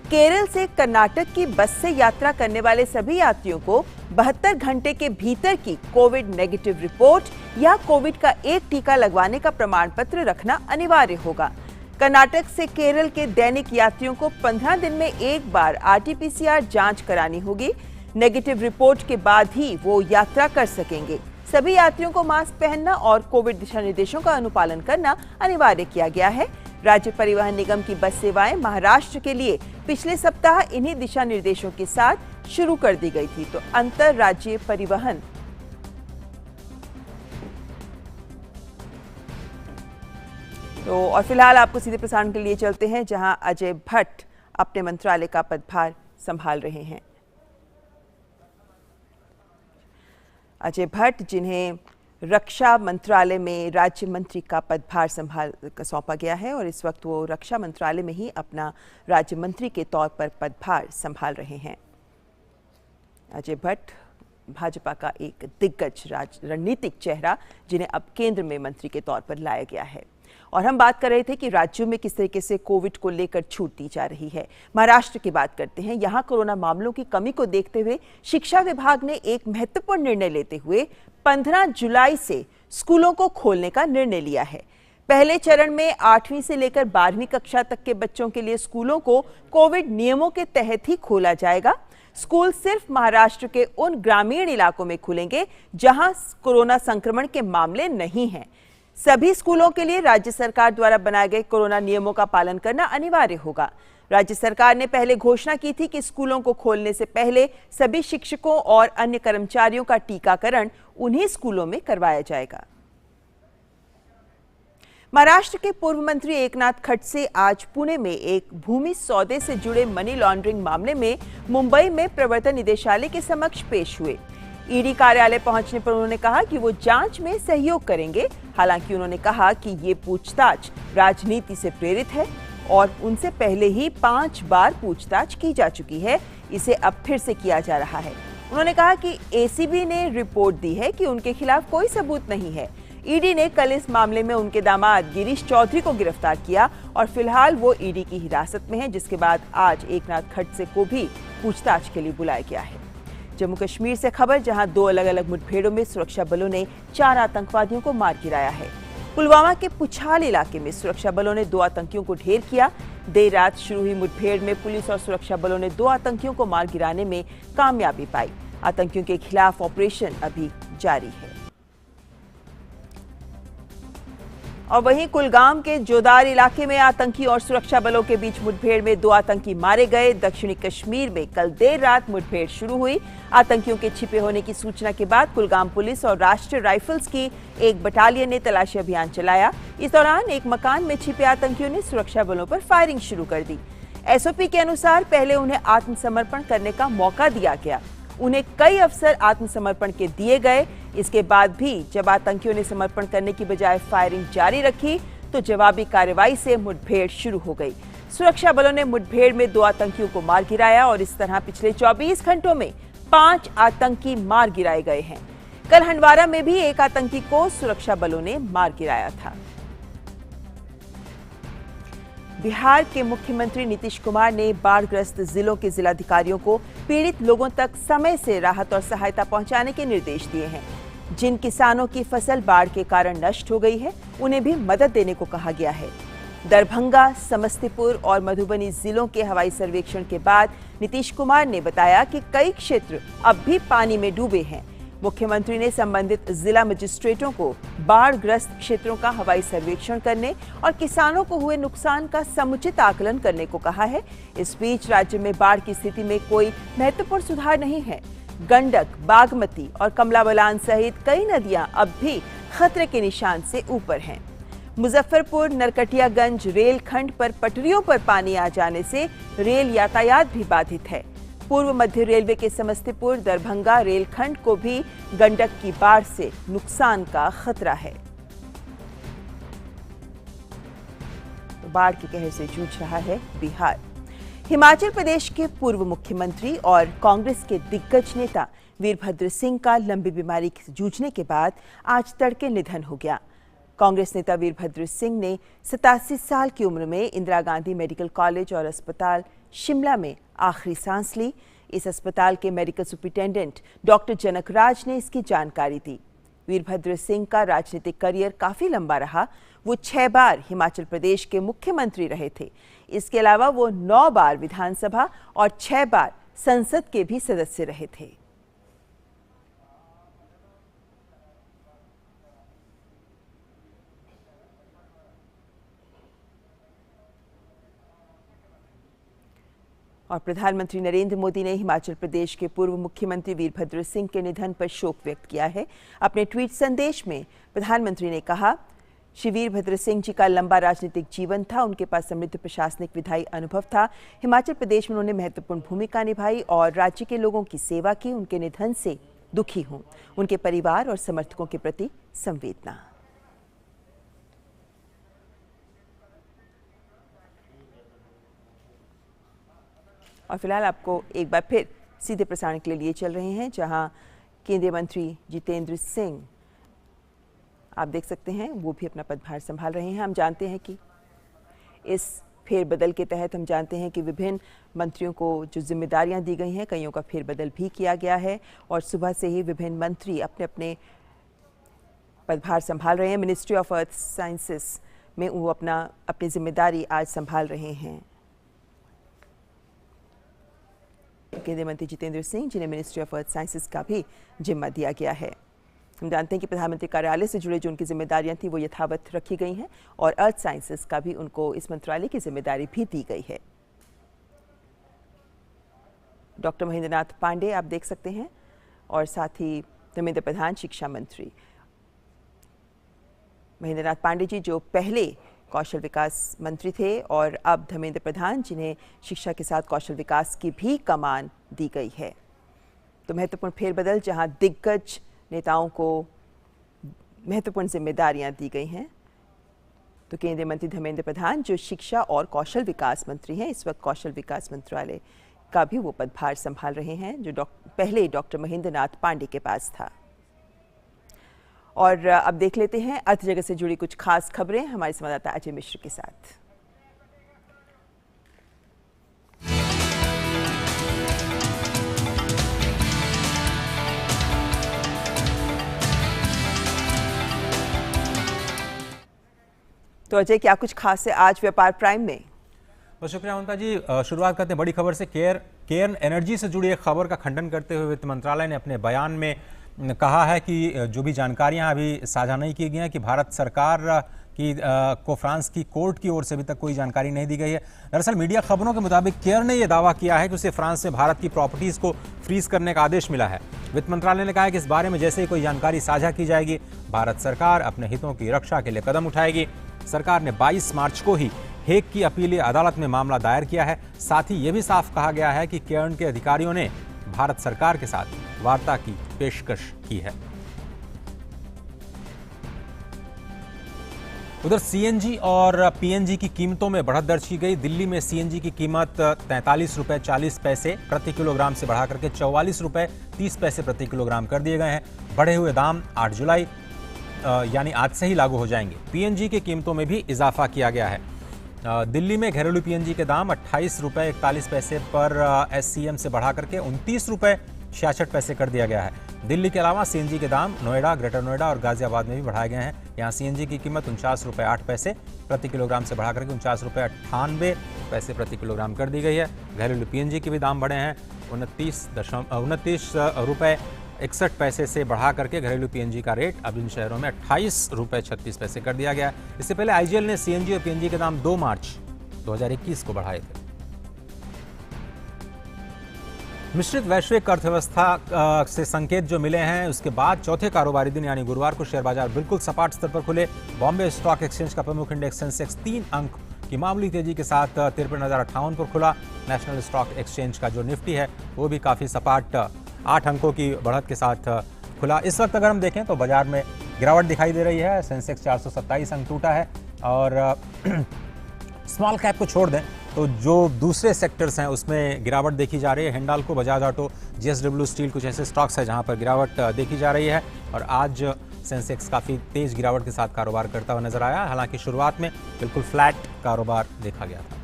केरल से कर्नाटक की बस से यात्रा करने वाले सभी यात्रियों को 72 घंटे के भीतर की कोविड नेगेटिव रिपोर्ट या कोविड का एक टीका लगवाने का प्रमाण पत्र रखना अनिवार्य होगा। कर्नाटक से केरल के दैनिक यात्रियों को 15 दिन में एक बार RT-PCR जांच करानी होगी। नेगेटिव रिपोर्ट के बाद ही वो यात्रा कर सकेंगे। सभी यात्रियों को मास्क पहनना और कोविड दिशा निर्देशों का अनुपालन करना अनिवार्य किया गया है। राज्य परिवहन निगम की बस सेवाएं महाराष्ट्र के लिए पिछले सप्ताह इन्हीं दिशा निर्देशों के साथ शुरू कर दी गई थी। तो अंतर राज्य परिवहन और फिलहाल आपको सीधे प्रसारण के लिए चलते हैं, जहां अजय भट्ट अपने मंत्रालय का पदभार संभाल रहे हैं। अजय भट्ट, जिन्हें रक्षा मंत्रालय में राज्य मंत्री का पदभार सौंपा गया है और इस वक्त वो रक्षा मंत्रालय में ही अपना राज्य मंत्री के तौर पर पदभार संभाल रहे हैं। अजय भट्ट भाजपा का एक दिग्गज रणनीतिक चेहरा, जिन्हें अब केंद्र में मंत्री के तौर पर लाया गया है। और हम बात कर रहे थे कि राज्यों में किस तरीके से कोविड को लेकर छूट दी जा रही है। महाराष्ट्र की बात करते हैं। यहाँ कोरोना मामलों की कमी को देखते हुए शिक्षा विभाग ने एक महत्वपूर्ण निर्णय लेते हुए 15 जुलाई से स्कूलों को खोलने का निर्णय लिया है। पहले चरण में 8वीं से लेकर 12वीं कक्षा तक के बच्चों के लिए स्कूलों को कोविड नियमों के तहत ही खोला जाएगा। स्कूल सिर्फ महाराष्ट्र के उन ग्रामीण इलाकों में खुलेंगे जहां कोरोना संक्रमण के मामले नहीं हैं। सभी स्कूलों के लिए राज्य सरकार द्वारा बनाए गए कोरोना नियमों का पालन करना अनिवार्य होगा। राज्य सरकार ने पहले घोषणा की थी कि स्कूलों को खोलने से पहले सभी शिक्षकों और अन्य कर्मचारियों का टीकाकरण उन्हीं स्कूलों में करवाया जाएगा। महाराष्ट्र के पूर्व मंत्री एकनाथ खडसे आज पुणे में एक भूमि सौदे से जुड़े मनी लॉन्ड्रिंग मामले में मुंबई में प्रवर्तन निदेशालय के समक्ष पेश हुए। ईडी कार्यालय पहुंचने पर उन्होंने कहा कि वो जांच में सहयोग करेंगे। हालांकि उन्होंने कहा कि ये पूछताछ राजनीति से प्रेरित है और उनसे पहले ही 5 बार पूछताछ की जा चुकी है, इसे अब फिर से किया जा रहा है। उन्होंने कहा कि एसीबी ने रिपोर्ट दी है कि उनके खिलाफ कोई सबूत नहीं है। ईडी ने कल इस मामले में उनके दामाद गिरीश चौधरी को गिरफ्तार किया और फिलहाल वो ईडी की हिरासत में है, जिसके बाद आज एकनाथ खडसे को भी पूछताछ के लिए बुलाया गया है। जम्मू कश्मीर से खबर, जहां 2 अलग अलग मुठभेड़ों में सुरक्षा बलों ने 4 आतंकवादियों को मार गिराया है। पुलवामा के पुछाल इलाके में सुरक्षा बलों ने 2 आतंकियों को ढेर किया। देर रात शुरू हुई मुठभेड़ में पुलिस और सुरक्षा बलों ने 2 आतंकियों को मार गिराने में कामयाबी पाई। आतंकियों के खिलाफ ऑपरेशन अभी जारी है। और वहीं कुलगाम के जोदार इलाके में आतंकी और सुरक्षा बलों के बीच मुठभेड़ में 2 आतंकी मारे गए। दक्षिणी कश्मीर में कल देर रात मुठभेड़ शुरू हुई। आतंकियों के छिपे होने की सूचना के बाद कुलगाम पुलिस और राष्ट्रीय राइफल्स की एक बटालियन ने तलाशी अभियान चलाया। इस दौरान एक मकान में छिपे आतंकियों ने सुरक्षा बलों पर फायरिंग शुरू कर दी। एसओपी के अनुसार पहले उन्हें आत्मसमर्पण करने का मौका दिया गया। उन्हें कई अवसर आत्मसमर्पण के दिए गए। इसके बाद भी जब आतंकियों ने समर्पण करने की बजाय फायरिंग जारी रखी तो जवाबी कार्रवाई से मुठभेड़ शुरू हो गई। सुरक्षा बलों ने मुठभेड़ में 2 आतंकियों को मार गिराया और इस तरह पिछले 24 घंटों में 5 आतंकी मार गिराए गए हैं। कल हंडवारा में भी एक आतंकी को सुरक्षा बलों ने मार गिराया था। बिहार के मुख्यमंत्री नीतीश कुमार ने बाढ़ग्रस्त जिलों के जिलाधिकारियों को पीड़ित लोगों तक समय से राहत और सहायता पहुंचाने के निर्देश दिए हैं। जिन किसानों की फसल बाढ़ के कारण नष्ट हो गई है, उन्हें भी मदद देने को कहा गया है। दरभंगा, समस्तीपुर और मधुबनी जिलों के हवाई सर्वेक्षण के बाद नीतीश कुमार ने बताया कि कई क्षेत्र अब भी पानी में डूबे हैं। मुख्यमंत्री ने संबंधित जिला मजिस्ट्रेटों को बाढ़ग्रस्त क्षेत्रों का हवाई सर्वेक्षण करने और किसानों को हुए नुकसान का समुचित आकलन करने को कहा है। इस बीच राज्य में बाढ़ की स्थिति में कोई महत्वपूर्ण सुधार नहीं है। गंडक, बागमती और कमला बलान सहित कई नदियां अब भी खतरे के निशान से ऊपर हैं। मुजफ्फरपुर नरकटियागंज रेल खंड पर पटरियों पर पानी आ जाने से रेल यातायात भी बाधित है। पूर्व मध्य रेलवे के समस्तीपुर दरभंगा रेलखंड को भी गंडक की बाढ़ से नुकसान का खतरा है। तो बाढ़ के कहर से जूझ रहा है बिहार। हिमाचल प्रदेश के पूर्व मुख्यमंत्री और कांग्रेस के दिग्गज नेता वीरभद्र सिंह का लंबी बीमारी से जूझने के बाद आज तड़के निधन हो गया। कांग्रेस नेता वीरभद्र सिंह ने 87 साल की उम्र में इंदिरा गांधी मेडिकल कॉलेज और अस्पताल शिमला में आखिरी सांस ली। इस अस्पताल के मेडिकल सुपरिटेंडेंट डॉक्टर जनकराज ने इसकी जानकारी दी। वीरभद्र सिंह का राजनीतिक करियर काफी लंबा रहा। वो 6 बार हिमाचल प्रदेश के मुख्यमंत्री रहे थे। इसके अलावा वो 9 बार विधानसभा और 6 बार संसद के भी सदस्य रहे थे। और प्रधानमंत्री नरेंद्र मोदी ने हिमाचल प्रदेश के पूर्व मुख्यमंत्री वीरभद्र सिंह के निधन पर शोक व्यक्त किया है। अपने ट्वीट संदेश में प्रधानमंत्री ने कहा, श्री वीरभद्र सिंह जी का लंबा राजनीतिक जीवन था, उनके पास समृद्ध प्रशासनिक विधायी अनुभव था। हिमाचल प्रदेश में उन्होंने महत्वपूर्ण भूमिका निभाई और राज्य के लोगों की सेवा की। उनके निधन से दुखी हूं। उनके परिवार और समर्थकों के प्रति संवेदना। और फिलहाल आपको एक बार फिर सीधे प्रसारण के लिए चल रहे हैं, जहां केंद्रीय मंत्री जितेंद्र सिंह आप देख सकते हैं वो भी अपना पदभार संभाल रहे हैं। हम जानते हैं कि इस फेरबदल के तहत हम जानते हैं कि विभिन्न मंत्रियों को जो जिम्मेदारियां दी गई हैं, कईयों का फेरबदल भी किया गया है और सुबह से ही विभिन्न मंत्री अपने अपने पदभार संभाल रहे हैं। मिनिस्ट्री ऑफ अर्थ साइंसेस में वो अपनी जिम्मेदारी आज संभाल रहे हैं। केंद्रीय मंत्री जितेंद्र सिंह, जिन्हें मिनिस्ट्री ऑफ अर्थ साइंसेस का भी जिम्मा दिया गया है। हम जानते हैं कि प्रधानमंत्री कार्यालय से जुड़े जो उनकी जिम्मेदारियां थी वो यथावत रखी गई हैं और अर्थ साइंसेस का भी उनको इस मंत्रालय की जिम्मेदारी भी दी गई है। डॉक्टर महेंद्र नाथ पांडे आप देख सकते हैं और साथ ही धर्मेंद्र प्रधान शिक्षा मंत्री। महेंद्र नाथ पांडे जी जो पहले कौशल विकास मंत्री थे और अब धर्मेंद्र प्रधान, जिन्हें शिक्षा के साथ कौशल विकास की भी कमान दी गई है। तो महत्वपूर्ण फेरबदल, जहां दिग्गज नेताओं को महत्वपूर्ण जिम्मेदारियां दी गई हैं। तो केंद्रीय मंत्री धर्मेंद्र प्रधान जो शिक्षा और कौशल विकास मंत्री हैं, इस वक्त कौशल विकास मंत्रालय का भी वो पदभार संभाल रहे हैं जो पहले डॉक्टर महेंद्र नाथ पांडे के पास था। और अब देख लेते हैं अर्थ जगत से जुड़ी कुछ खास खबरें हमारे संवाददाता अजय मिश्र के साथ। तो अजय, क्या कुछ खास है आज व्यापार प्राइम में? बहुत शुक्रिया ममता जी। शुरुआत करते हैं बड़ी खबर से। केयर्न एनर्जी से जुड़ी एक खबर का खंडन करते हुए वित्त मंत्रालय ने अपने बयान में कहा है कि जो भी जानकारियां अभी साझा नहीं की गई हैं कि भारत सरकार को फ्रांस की कोर्ट की ओर से अभी तक कोई जानकारी नहीं दी गई है। दरअसल मीडिया खबरों के मुताबिक केयर्न ने यह दावा किया है कि उसे फ्रांस में भारत की प्रॉपर्टीज को फ्रीज करने का आदेश मिला है। वित्त मंत्रालय ने कहा है कि इस बारे में जैसे ही कोई जानकारी साझा की जाएगी, भारत सरकार अपने हितों की रक्षा के लिए कदम उठाएगी। सरकार ने 22 मार्च को ही हेग की अपीलीय अदालत में मामला दायर किया है। साथ ही यह भी साफ कहा गया है कि केयर्न के अधिकारियों ने भारत सरकार के साथ वार्ता की पेशकश की है। उधर सीएनजी और पीएनजी की कीमतों में बढ़त दर्ज की गई। दिल्ली में सीएनजी की कीमत 43 रुपए 40 पैसे प्रति किलोग्राम से बढ़ा करके 44 रुपए 30 पैसे प्रति किलोग्राम कर दिए गए हैं। बढ़े हुए दाम 8 जुलाई यानी आज से ही लागू हो जाएंगे। पीएनजी की कीमतों में भी इजाफा किया गया है। दिल्ली में घरेलू पीएनजी के दाम 28 रुपए 41 पैसे पर एससीएम से बढ़ा करके 29 रुपए 66 पैसे कर दिया गया है। दिल्ली के अलावा सीएनजी के दाम नोएडा, ग्रेटर नोएडा और गाजियाबाद में भी बढ़ाए गए हैं। यहाँ सीएनजी की कीमत 49 रुपए 8 पैसे प्रति किलोग्राम से बढ़ा करके 49 रुपए 98 पैसे प्रति किलोग्राम कर दी गई है। घरेलू पीएनजी के भी दाम बढ़े हैं। 29 रुपए 61 पैसे से बढ़ा करके घरेलू पीएनजी का रेट अब इन शहरों में 28 रुपए 36 पैसे कर दिया गया है। इससे पहले आईजीएल ने सीएनजी और पीएनजी के दाम 2 मार्च 2021 को बढ़ाए थे। मिश्रित वैश्विक अर्थव्यवस्था से संकेत जो मिले हैं, उसके बाद चौथे कारोबारी दिन यानी गुरुवार को शेयर बाजार बिल्कुल सपाट स्तर पर खुले। बॉम्बे स्टॉक एक्सचेंज का प्रमुख इंडेक्स सेंसेक्स 3 अंक की मामूली तेजी के साथ 53,058 पर खुला। नेशनल स्टॉक एक्सचेंज का जो निफ्टी है वो भी काफ़ी सपाट 8 अंकों की बढ़त के साथ खुला। इस वक्त अगर हम देखें तो बाजार में गिरावट दिखाई दे रही है। सेंसेक्स 427 अंक टूटा है और स्मॉल कैप को छोड़ दें तो जो दूसरे सेक्टर्स हैं उसमें गिरावट देखी जा रही है। Hindalco, Bajaj auto, JSW steel कुछ ऐसे स्टॉक्स हैं जहां पर गिरावट देखी जा रही है और आज सेंसेक्स काफ़ी तेज गिरावट के साथ कारोबार करता हुआ नजर आया। हालांकि शुरुआत में बिल्कुल फ्लैट कारोबार देखा गया था।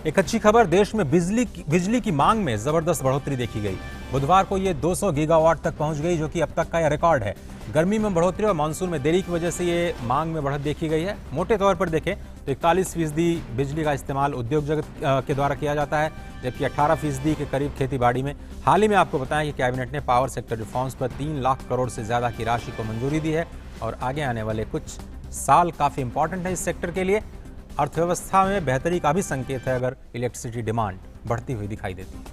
एक अच्छी खबर, देश में बिजली की मांग में जबरदस्त बढ़ोतरी देखी गई। बुधवार को ये 200 गीगावाट तक पहुंच गई, जो कि अब तक का यह रिकॉर्ड है। गर्मी में बढ़ोतरी और मानसून में देरी की वजह से ये मांग में बढ़त देखी गई है। मोटे तौर पर देखें तो 41% बिजली का इस्तेमाल उद्योग जगत के द्वारा किया जाता है, जबकि 18% के करीब खेतीबाड़ी में। हाल ही में आपको बताएं कि कैबिनेट ने पावर सेक्टर रिफॉर्म्स पर 3 लाख करोड़ से ज़्यादा की राशि को मंजूरी दी है और आगे आने वाले कुछ साल काफ़ी इंपॉर्टेंट है इस सेक्टर के लिए। अर्थव्यवस्था में बेहतरी का भी संकेत है अगर इलेक्ट्रिसिटी डिमांड बढ़ती हुई दिखाई देती है।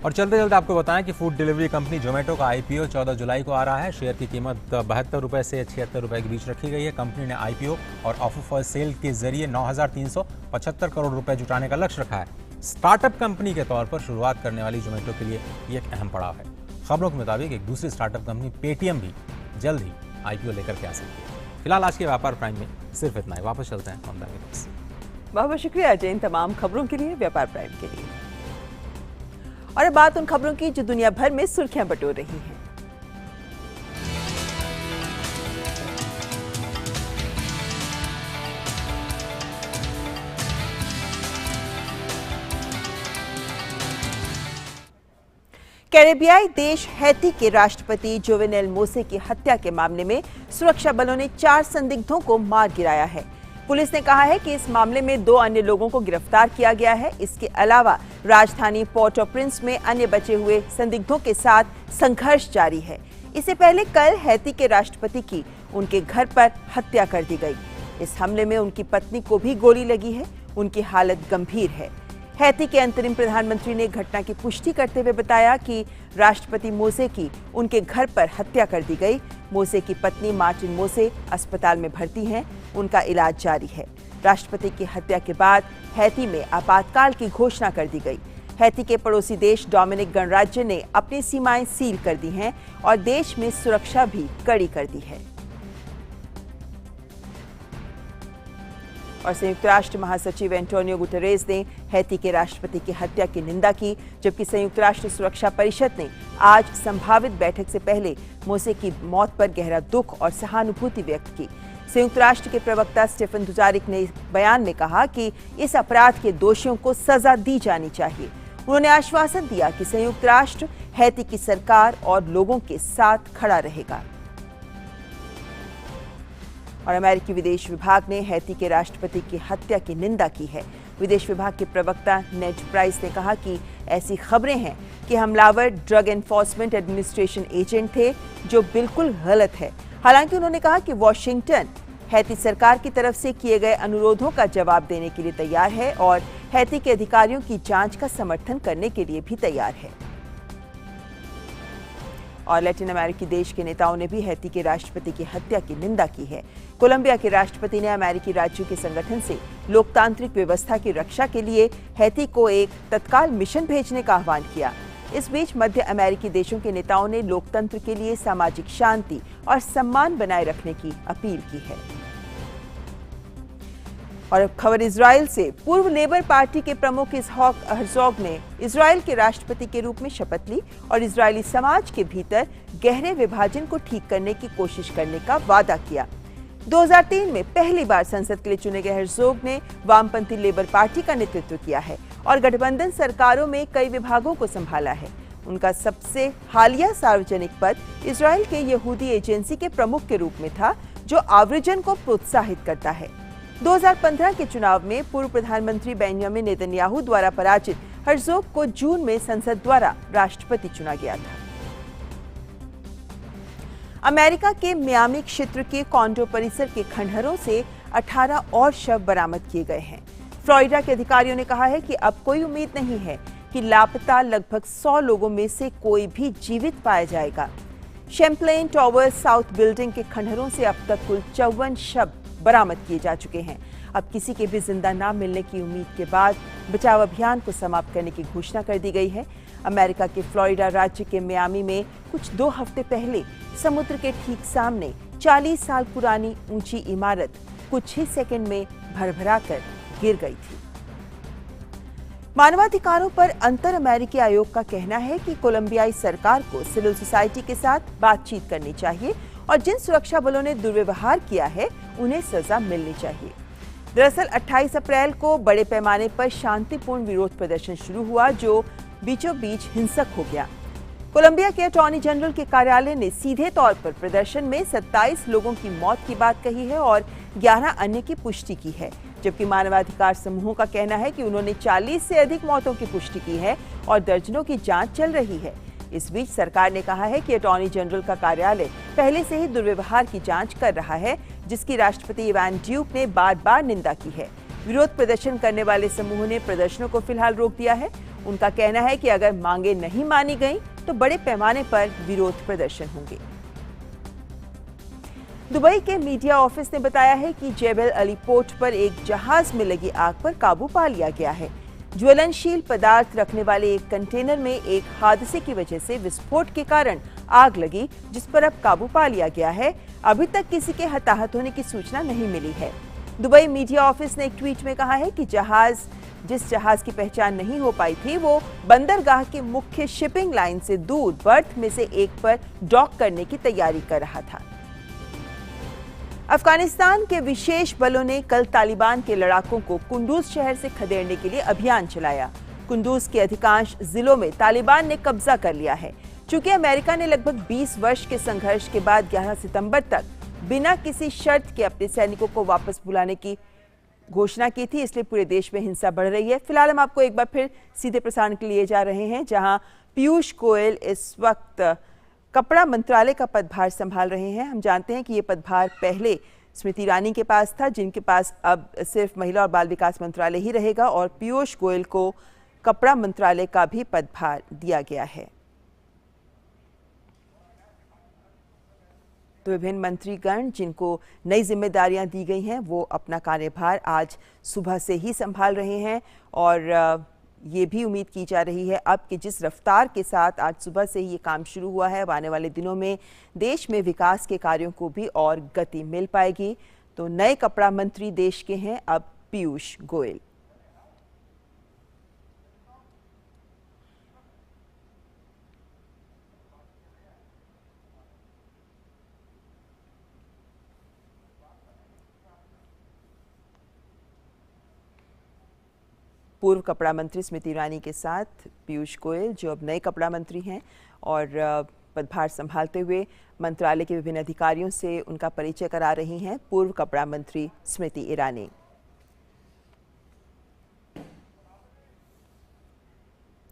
और चलते चलते आपको बताएं कि फूड डिलीवरी कंपनी जोमेटो का आईपीओ 14 जुलाई को आ रहा है। शेयर की कीमत 72 रुपए से 76 रुपए के बीच रखी गई है। कंपनी ने आईपीओ और ऑफर फॉर सेल के जरिए 9,375 करोड़ रुपए जुटाने का लक्ष्य रखा है। स्टार्टअप कंपनी के तौर पर शुरुआत करने वाली जोमेटो के लिए ये एक अहम पड़ाव है। खबरों के मुताबिक एक दूसरी स्टार्टअप कंपनी पेटीएम भी जल्द ही आईपीओ लेकर के आ सकती है। फिलहाल आज के व्यापार प्राइम में सिर्फ इतना ही। वापस चलते हैं ममता के पास। बहुत बहुत शुक्रिया अजय इन तमाम खबरों के लिए, व्यापार प्राइम के लिए। और अब बात उन खबरों की जो दुनिया भर में सुर्खियां बटोर रही हैं। कैरेबियाई देश हैती के राष्ट्रपति जोवेनेल मोसे की हत्या के मामले में सुरक्षा बलों ने 4 संदिग्धों को मार गिराया है। पुलिस ने कहा है कि इस मामले में 2 अन्य लोगों को गिरफ्तार किया गया है। इसके अलावा राजधानी पोर्ट ऑफ प्रिंस में अन्य बचे हुए संदिग्धों के साथ संघर्ष जारी है। इससे पहले कल हैती के राष्ट्रपति की उनके घर पर हत्या कर दी गई। इस हमले में उनकी पत्नी को भी गोली लगी है। उनकी हालत गंभीर है। हैती के अंतरिम प्रधानमंत्री ने घटना की पुष्टि करते हुए बताया कि राष्ट्रपति मोसे की उनके घर पर हत्या कर दी गई। मोसे की पत्नी मार्टिन मोसे अस्पताल में भर्ती हैं। उनका इलाज जारी है। राष्ट्रपति की हत्या के बाद हैती में आपातकाल की घोषणा कर दी गई। हैती के पड़ोसी देश डोमिनिक गणराज्य ने अपनी सीमाएं सील कर दी हैं और देश में सुरक्षा भी कड़ी कर दी है। और संयुक्त राष्ट्र महासचिव एंटोनियो गुटेरेस ने हैती के राष्ट्रपति की हत्या की निंदा की, जबकि संयुक्त राष्ट्र सुरक्षा परिषद ने आज संभावित बैठक से पहले मोसे की मौत पर गहरा दुख और सहानुभूति व्यक्त की। संयुक्त राष्ट्र के प्रवक्ता स्टेफन दुजारिक ने बयान में कहा कि इस अपराध के दोषियों को सजा दी जानी चाहिए। उन्होंने आश्वासन दिया कि संयुक्त राष्ट्र हैती की सरकार और लोगों के साथ खड़ा रहेगा। और अमेरिकी विदेश विभाग ने हैती के राष्ट्रपति की हत्या की निंदा की है। विदेश विभाग के प्रवक्ता नेड प्राइस ने कहा कि ऐसी खबरें हैं कि हमलावर ड्रग एनफोर्समेंट एडमिनिस्ट्रेशन एजेंट थे, जो बिल्कुल गलत है। हालांकि उन्होंने कहा कि वॉशिंगटन हैती सरकार की तरफ से किए गए अनुरोधों का जवाब देने के लिए तैयार है और हैती के अधिकारियों की जांच का समर्थन करने के लिए भी तैयार है। और लैटिन अमेरिकी देश के नेताओं ने भी हैती के राष्ट्रपति की हत्या की निंदा की है। कोलंबिया के राष्ट्रपति ने अमेरिकी राज्यों के संगठन से लोकतांत्रिक व्यवस्था की रक्षा के लिए हैती को एक तत्काल मिशन भेजने का आह्वान किया। इस बीच मध्य अमेरिकी देशों के नेताओं ने लोकतंत्र के लिए सामाजिक शांति और सम्मान बनाए रखने की अपील की है। और अब खबर इजराइल से। पूर्व लेबर पार्टी के प्रमुख इसहाक हर्जोग ने इजराइल के राष्ट्रपति के रूप में शपथ ली और इजरायली समाज के भीतर गहरे विभाजन को ठीक करने की कोशिश करने का वादा किया। 2003 में पहली बार संसद के लिए चुने गए हर्जोग ने वामपंथी लेबर पार्टी का नेतृत्व किया है और गठबंधन सरकारों में कई विभागों को संभाला है। उनका सबसे हालिया सार्वजनिक पद इजराइल के यहूदी एजेंसी के प्रमुख के रूप में था, जो आव्रजन को प्रोत्साहित करता है। 2015 के चुनाव में पूर्व प्रधानमंत्री बेंजामिन नेतन्याहू द्वारा पराजित हर्जोग को जून में संसद द्वारा राष्ट्रपति चुना गया था। अमेरिका के मियामी क्षेत्र के कॉन्डो परिसर के खंडहरों से 18 और शव बरामद किए गए हैं। फ्लोरिडा के अधिकारियों ने कहा है कि अब कोई उम्मीद नहीं है कि लापता लगभग 100 लोगों में से कोई भी जीवित पाया जाएगा। शैम्पलेन टॉवर साउथ बिल्डिंग के खंडहरों से अब तक कुल 54 शव बरामद किए जा चुके हैं। अब किसी के भी जिंदा न मिलने की उम्मीद के बाद बचाव अभियान को समाप्त करने की घोषणा कर दी गई है। अमेरिका के फ्लोरिडा राज्य के मियामी में कुछ 2 हफ्ते पहले समुद्र के ठीक सामने 40 साल पुरानी ऊंची इमारत कुछ ही सेकंड में भरभराकर गिर गई थी। मानवाधिकारों पर अंतर अमेरिकी आयोग का कहना है कि कोलंबियाई सरकार को सिविल सोसाइटी के साथ बातचीत करनी चाहिए और जिन सुरक्षा बलों ने दुर्व्यवहार किया है उन्हें सजा मिलनी चाहिए। दरअसल 28 अप्रैल को बड़े पैमाने पर शांतिपूर्ण विरोध प्रदर्शन शुरू हुआ, जो बीचों बीच हिंसक हो गया। कोलंबिया के अटॉर्नी जनरल के कार्यालय ने सीधे तौर पर प्रदर्शन में 27 लोगों की मौत की बात कही है और 11 अन्य की पुष्टि की है, जबकि मानवाधिकार समूहों का कहना है कि उन्होंने 40 से अधिक मौतों की पुष्टि की है और दर्जनों की जांच चल रही है। इस बीच सरकार ने कहा है कि अटॉर्नी जनरल का कार्यालय पहले से ही दुर्व्यवहार की जांच कर रहा है, जिसकी राष्ट्रपति इवान ड्यूक ने बार बार निंदा की है। विरोध प्रदर्शन करने वाले समूह ने प्रदर्शनों को फिलहाल रोक दिया है। उनका कहना है कि अगर मांगे नहीं मानी गई तो बड़े पैमाने पर विरोध प्रदर्शन होंगे। दुबई के मीडिया ऑफिस ने बताया है कि जेबल अली पोर्ट पर एक जहाज में लगी आग पर काबू पा लिया गया है। ज्वलनशील पदार्थ रखने वाले एक कंटेनर में एक हादसे की वजह से विस्फोट के कारण आग लगी, जिस पर अब काबू पा लिया गया है। अभी तक किसी के हताहत होने की सूचना नहीं मिली है। दुबई मीडिया ऑफिस ने एक ट्वीट में कहा है कि जिस जहाज की पहचान नहीं हो पाई थी वो बंदरगाह के मुख्य शिपिंग लाइन से दूर बर्थ में से एक पर डॉक करने की तैयारी कर रहा था। अफगानिस्तान के विशेष बलों ने कल तालिबान के लड़ाकों को कुंदूज शहर से खदेड़ने के लिए अभियान चलाया। कुंदूज के अधिकांश जिलों में तालिबान ने कब्जा कर लिया है। चूंकि अमेरिका ने लगभग 20 वर्ष के संघर्ष के बाद 11 सितंबर तक बिना किसी शर्त के अपने सैनिकों को वापस बुलाने की घोषणा की थी, इसलिए पूरे देश में हिंसा बढ़ रही है। फिलहाल हम आपको एक बार फिर सीधे प्रसारण के लिए जा रहे हैं, जहां पीयूष गोयल इस वक्त कपड़ा मंत्रालय का पदभार संभाल रहे हैं। हम जानते हैं कि ये पदभार पहले स्मृति ईरानी के पास था, जिनके पास अब सिर्फ महिला और बाल विकास मंत्रालय ही रहेगा, और पीयूष गोयल को कपड़ा मंत्रालय का भी पदभार दिया गया है। तो विभिन्न मंत्रीगण जिनको नई जिम्मेदारियां दी गई हैं वो अपना कार्यभार आज सुबह से ही संभाल रहे हैं, और ये भी उम्मीद की जा रही है अब कि जिस रफ्तार के साथ आज सुबह से ही ये काम शुरू हुआ है, आने वाले दिनों में देश में विकास के कार्यों को भी और गति मिल पाएगी। तो नए कपड़ा मंत्री देश के हैं अब पीयूष गोयल। पूर्व कपड़ा मंत्री स्मृति ईरानी के साथ पीयूष गोयल, जो अब नए कपड़ा मंत्री हैं, और पदभार संभालते हुए मंत्रालय के विभिन्न अधिकारियों से उनका परिचय करा रही हैं पूर्व कपड़ा मंत्री स्मृति ईरानी।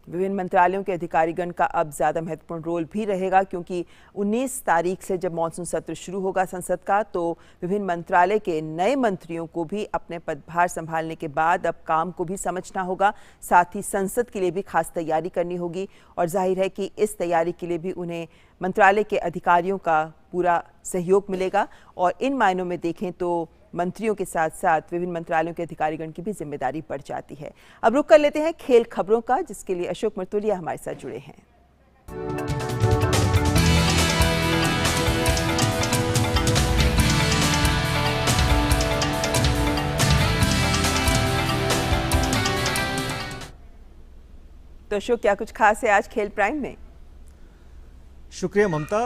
विभिन्न मंत्रालयों के अधिकारीगण का अब ज्यादा महत्वपूर्ण रोल भी रहेगा, क्योंकि 19 तारीख से जब मॉनसून सत्र शुरू होगा संसद का, तो विभिन्न मंत्रालय के नए मंत्रियों को भी अपने पदभार संभालने के बाद अब काम को भी समझना होगा, साथ ही संसद के लिए भी खास तैयारी करनी होगी। और जाहिर है कि इस तैयारी के लिए भी उन्हें मंत्रालय के अधिकारियों का पूरा सहयोग मिलेगा, और इन मायनों में देखें तो मंत्रियों के साथ साथ विभिन्न मंत्रालयों के अधिकारीगण की भी जिम्मेदारी बढ़ जाती है। अब रुक कर लेते हैं खेल खबरों का, जिसके लिए अशोक मरतुलिया हमारे साथ जुड़े हैं। तो अशोक, क्या कुछ खास है आज खेल प्राइम में? शुक्रिया ममता।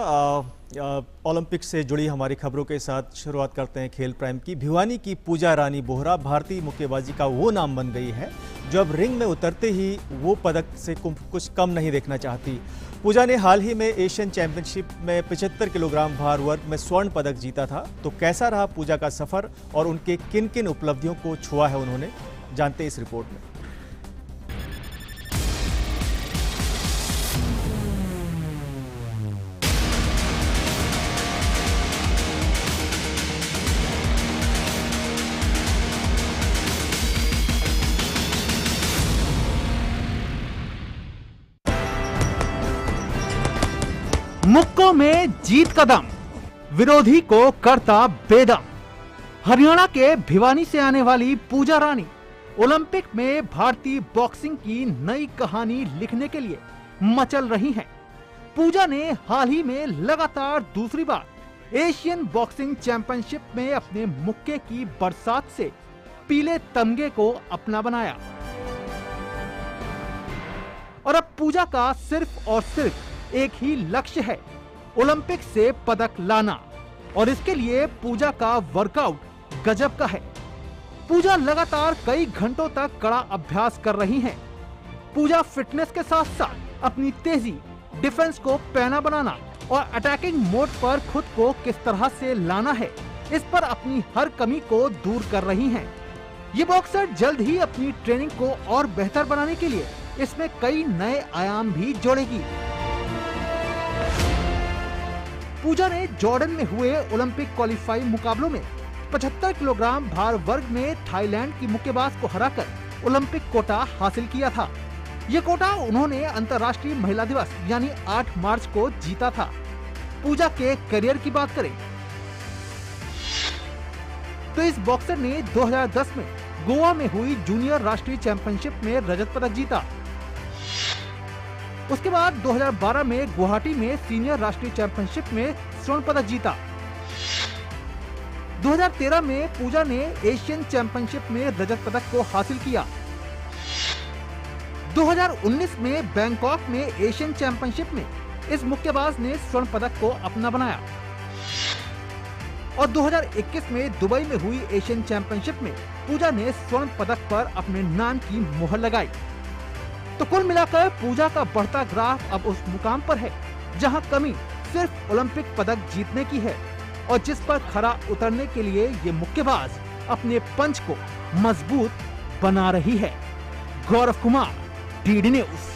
ओलंपिक से जुड़ी हमारी खबरों के साथ शुरुआत करते हैं खेल प्राइम की। भिवानी की पूजा रानी बोहरा भारतीय मुक्केबाजी का वो नाम बन गई है जो अब रिंग में उतरते ही वो पदक से कुछ कम नहीं देखना चाहती। पूजा ने हाल ही में एशियन चैंपियनशिप में 75 किलोग्राम भार वर्ग में स्वर्ण पदक जीता था। तो कैसा रहा पूजा का सफर और उनके किन किन उपलब्धियों को छुआ है उन्होंने, जानते इस रिपोर्ट में। मुक्कों में जीत का दम, विरोधी को करता बेदम। हरियाणा के भिवानी से आने वाली पूजा रानी ओलंपिक में भारतीय बॉक्सिंग की नई कहानी लिखने के लिए मचल रही हैं। पूजा ने हाल ही में लगातार दूसरी बार एशियन बॉक्सिंग चैंपियनशिप में अपने मुक्के की बरसात से पीले तमगे को अपना बनाया, और अब पूजा का सिर्फ और सिर्फ एक ही लक्ष्य है, ओलंपिक से पदक लाना। और इसके लिए पूजा का वर्कआउट गजब का है। पूजा लगातार कई घंटों तक कड़ा अभ्यास कर रही हैं। पूजा फिटनेस के साथ साथ अपनी तेजी, डिफेंस को पैना बनाना और अटैकिंग मोड पर खुद को किस तरह से लाना है, इस पर अपनी हर कमी को दूर कर रही हैं। ये बॉक्सर जल्द ही अपनी ट्रेनिंग को और बेहतर बनाने के लिए इसमें कई नए आयाम भी जोड़ेगी। पूजा ने जॉर्डन में हुए ओलंपिक क्वालिफाई मुकाबलों में 75 किलोग्राम भार वर्ग में थाईलैंड की मुक्केबाज को हराकर ओलंपिक कोटा हासिल किया था। ये कोटा उन्होंने अंतर्राष्ट्रीय महिला दिवस यानी 8 मार्च को जीता था। पूजा के करियर की बात करें तो इस बॉक्सर ने 2010 में गोवा में हुई जूनियर राष्ट्रीय चैंपियनशिप में रजत पदक जीता। उसके बाद 2012 में गुवाहाटी में सीनियर राष्ट्रीय चैंपियनशिप में स्वर्ण पदक जीता। 2013 में पूजा ने एशियन चैंपियनशिप में रजत पदक को हासिल किया। 2019 में बैंकॉक में एशियन चैंपियनशिप में इस मुक्केबाज ने स्वर्ण पदक को अपना बनाया और 2021 में दुबई में हुई एशियन चैंपियनशिप में पूजा ने स्वर्ण पदक पर अपने नाम की मोहर लगाई। तो कुल मिलाकर पूजा का बढ़ता ग्राफ अब उस मुकाम पर है जहां कमी सिर्फ ओलंपिक पदक जीतने की है और जिस पर खरा उतरने के लिए ये मुक्केबाज अपने पंच को मजबूत बना रही है। Gaurav Kumar, DD news.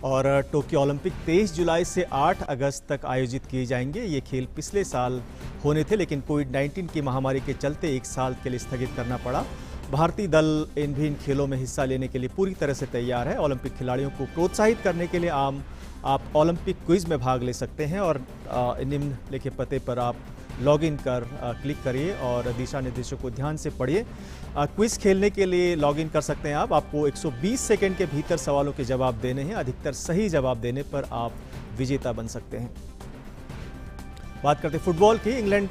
और टोक्यो ओलंपिक 23 जुलाई से 8 अगस्त तक आयोजित किए जाएंगे। ये खेल पिछले साल होने थे लेकिन कोविड-19 की महामारी के चलते 1 साल के लिए स्थगित करना पड़ा। भारतीय दल इन खेलों में हिस्सा लेने के लिए पूरी तरह से तैयार है। ओलंपिक खिलाड़ियों को प्रोत्साहित करने के लिए आप ओलंपिक क्विज में भाग ले सकते हैं और निम्नलिखित पते पर आप लॉगिन कर क्लिक करिए और दिशा निर्देशों को ध्यान से पढ़िए। क्विज खेलने के लिए लॉगिन कर सकते हैं आपको 120 सेकंड के भीतर सवालों के जवाब देने हैं। अधिकतर सही जवाब देने पर आप विजेता बन सकते हैं। बात करते हैं फुटबॉल की। England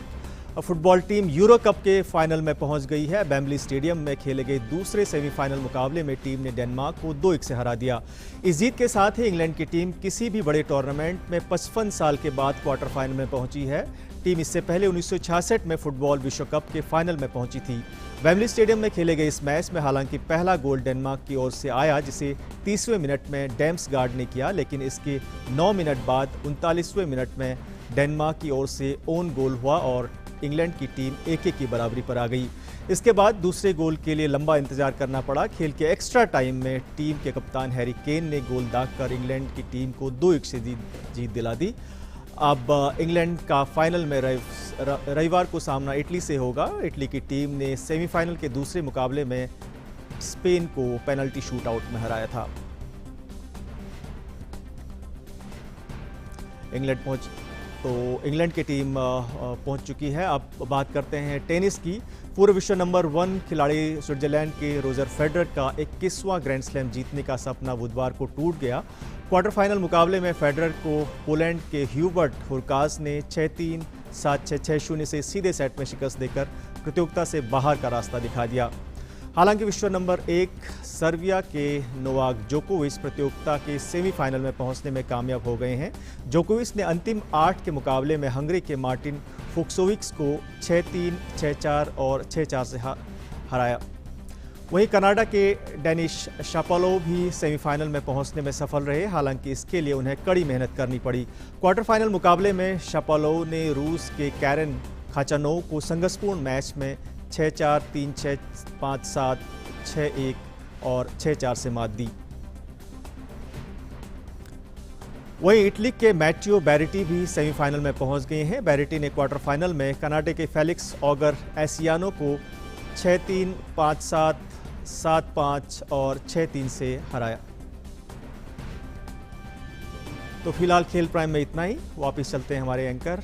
football team euro cup के फाइनल में पहुंच गई है। वेम्बली स्टेडियम में खेले गए दूसरे सेमीफाइनल मुकाबले में टीम ने डेनमार्क को 2-1 से हरा दिया। इस जीत के साथ ही इंग्लैंड की टीम किसी भी बड़े टूर्नामेंट में 55 साल के बाद क्वार्टर फाइनल में पहुंची है। टीम इससे पहले 1966 में फुटबॉल विश्व कप के फाइनल में पहुंची थी। वेम्बली स्टेडियम में खेले गए इस मैच में हालांकि पहला गोल डेनमार्क की ओर से आया जिसे 30वें मिनट में डेम्सगार्ड ने किया, लेकिन इसके 9 मिनट बाद 39वें मिनट में डेनमार्क की ओर से ओन गोल हुआ और इंग्लैंड की टीम 1-1 की बराबरी पर आ गई। इसके बाद दूसरे गोल के लिए लंबा इंतजार करना पड़ा। खेल के एक्स्ट्रा टाइम में टीम के कप्तान हैरी केन ने गोल दागकर इंग्लैंड की टीम को 2-1 से जीत दिला दी। अब इंग्लैंड का फाइनल में रविवार को सामना इटली से होगा। इटली की टीम ने सेमीफाइनल के दूसरे मुकाबले में स्पेन को पेनल्टी शूटआउट में हराया था। इंग्लैंड की टीम पहुंच चुकी है। अब बात करते हैं टेनिस की। पूर्व विश्व नंबर 1 खिलाड़ी स्विट्जरलैंड के रोजर फेडरर का 21वां ग्रैंड स्लैम जीतने का सपना बुधवार को टूट गया। क्वार्टर फाइनल मुकाबले में फेडरर को पोलैंड के ह्यूबर्ट हुरकाज ने 6-3, 7-6, 6-0 से सीधे सेट में शिकस्त देकर प्रतियोगिता से बाहर का रास्ता दिखा दिया। हालांकि विश्व नंबर 1 सर्बिया के नोवाक जोकोविच प्रतियोगिता के सेमीफाइनल में पहुंचने में कामयाब हो गए हैं। जोकोविच ने अंतिम 8 के मुकाबले में हंगरी के मार्टिन फुक्सोविक्स को 6-3, 6-4 और 6-4 से हराया। वहीं कनाडा के डेनिस शापोलोव भी सेमीफाइनल में पहुंचने में सफल रहे, हालांकि इसके लिए उन्हें कड़ी मेहनत करनी पड़ी। क्वार्टर फाइनल मुकाबले में शापोलोव ने रूस के कैरन खाचानोव को संघर्षपूर्ण मैच में 6-4, 3-6, 5-7, 6-1 और 6-4 से मात दी। वहीं इटली के मैटियो बैरिटी भी सेमीफाइनल में पहुंच गए हैं। बैरिटी ने क्वार्टर फाइनल में कनाडा के फेलिक्स ऑगर एसियानो को 6-3, 5-7, 7-5 और 6-3 से हराया। तो फिलहाल खेल प्राइम में इतना ही। वापस चलते हैं हमारे एंकर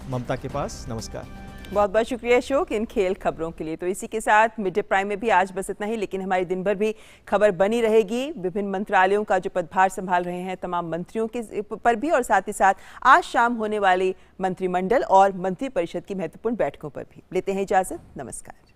ममता के पास। नमस्कार। बहुत बहुत शुक्रिया अशोक इन खेल खबरों के लिए। तो इसी के साथ मिड डे प्राइम में भी आज बस इतना ही, लेकिन हमारी दिन भर भी खबर बनी रहेगी। विभिन्न मंत्रालयों का जो पदभार संभाल रहे हैं तमाम मंत्रियों के पर भी, और साथ ही साथ आज शाम होने वाली मंत्रिमंडल और मंत्रिपरिषद की महत्वपूर्ण बैठकों पर भी। लेते हैं इजाजत। नमस्कार।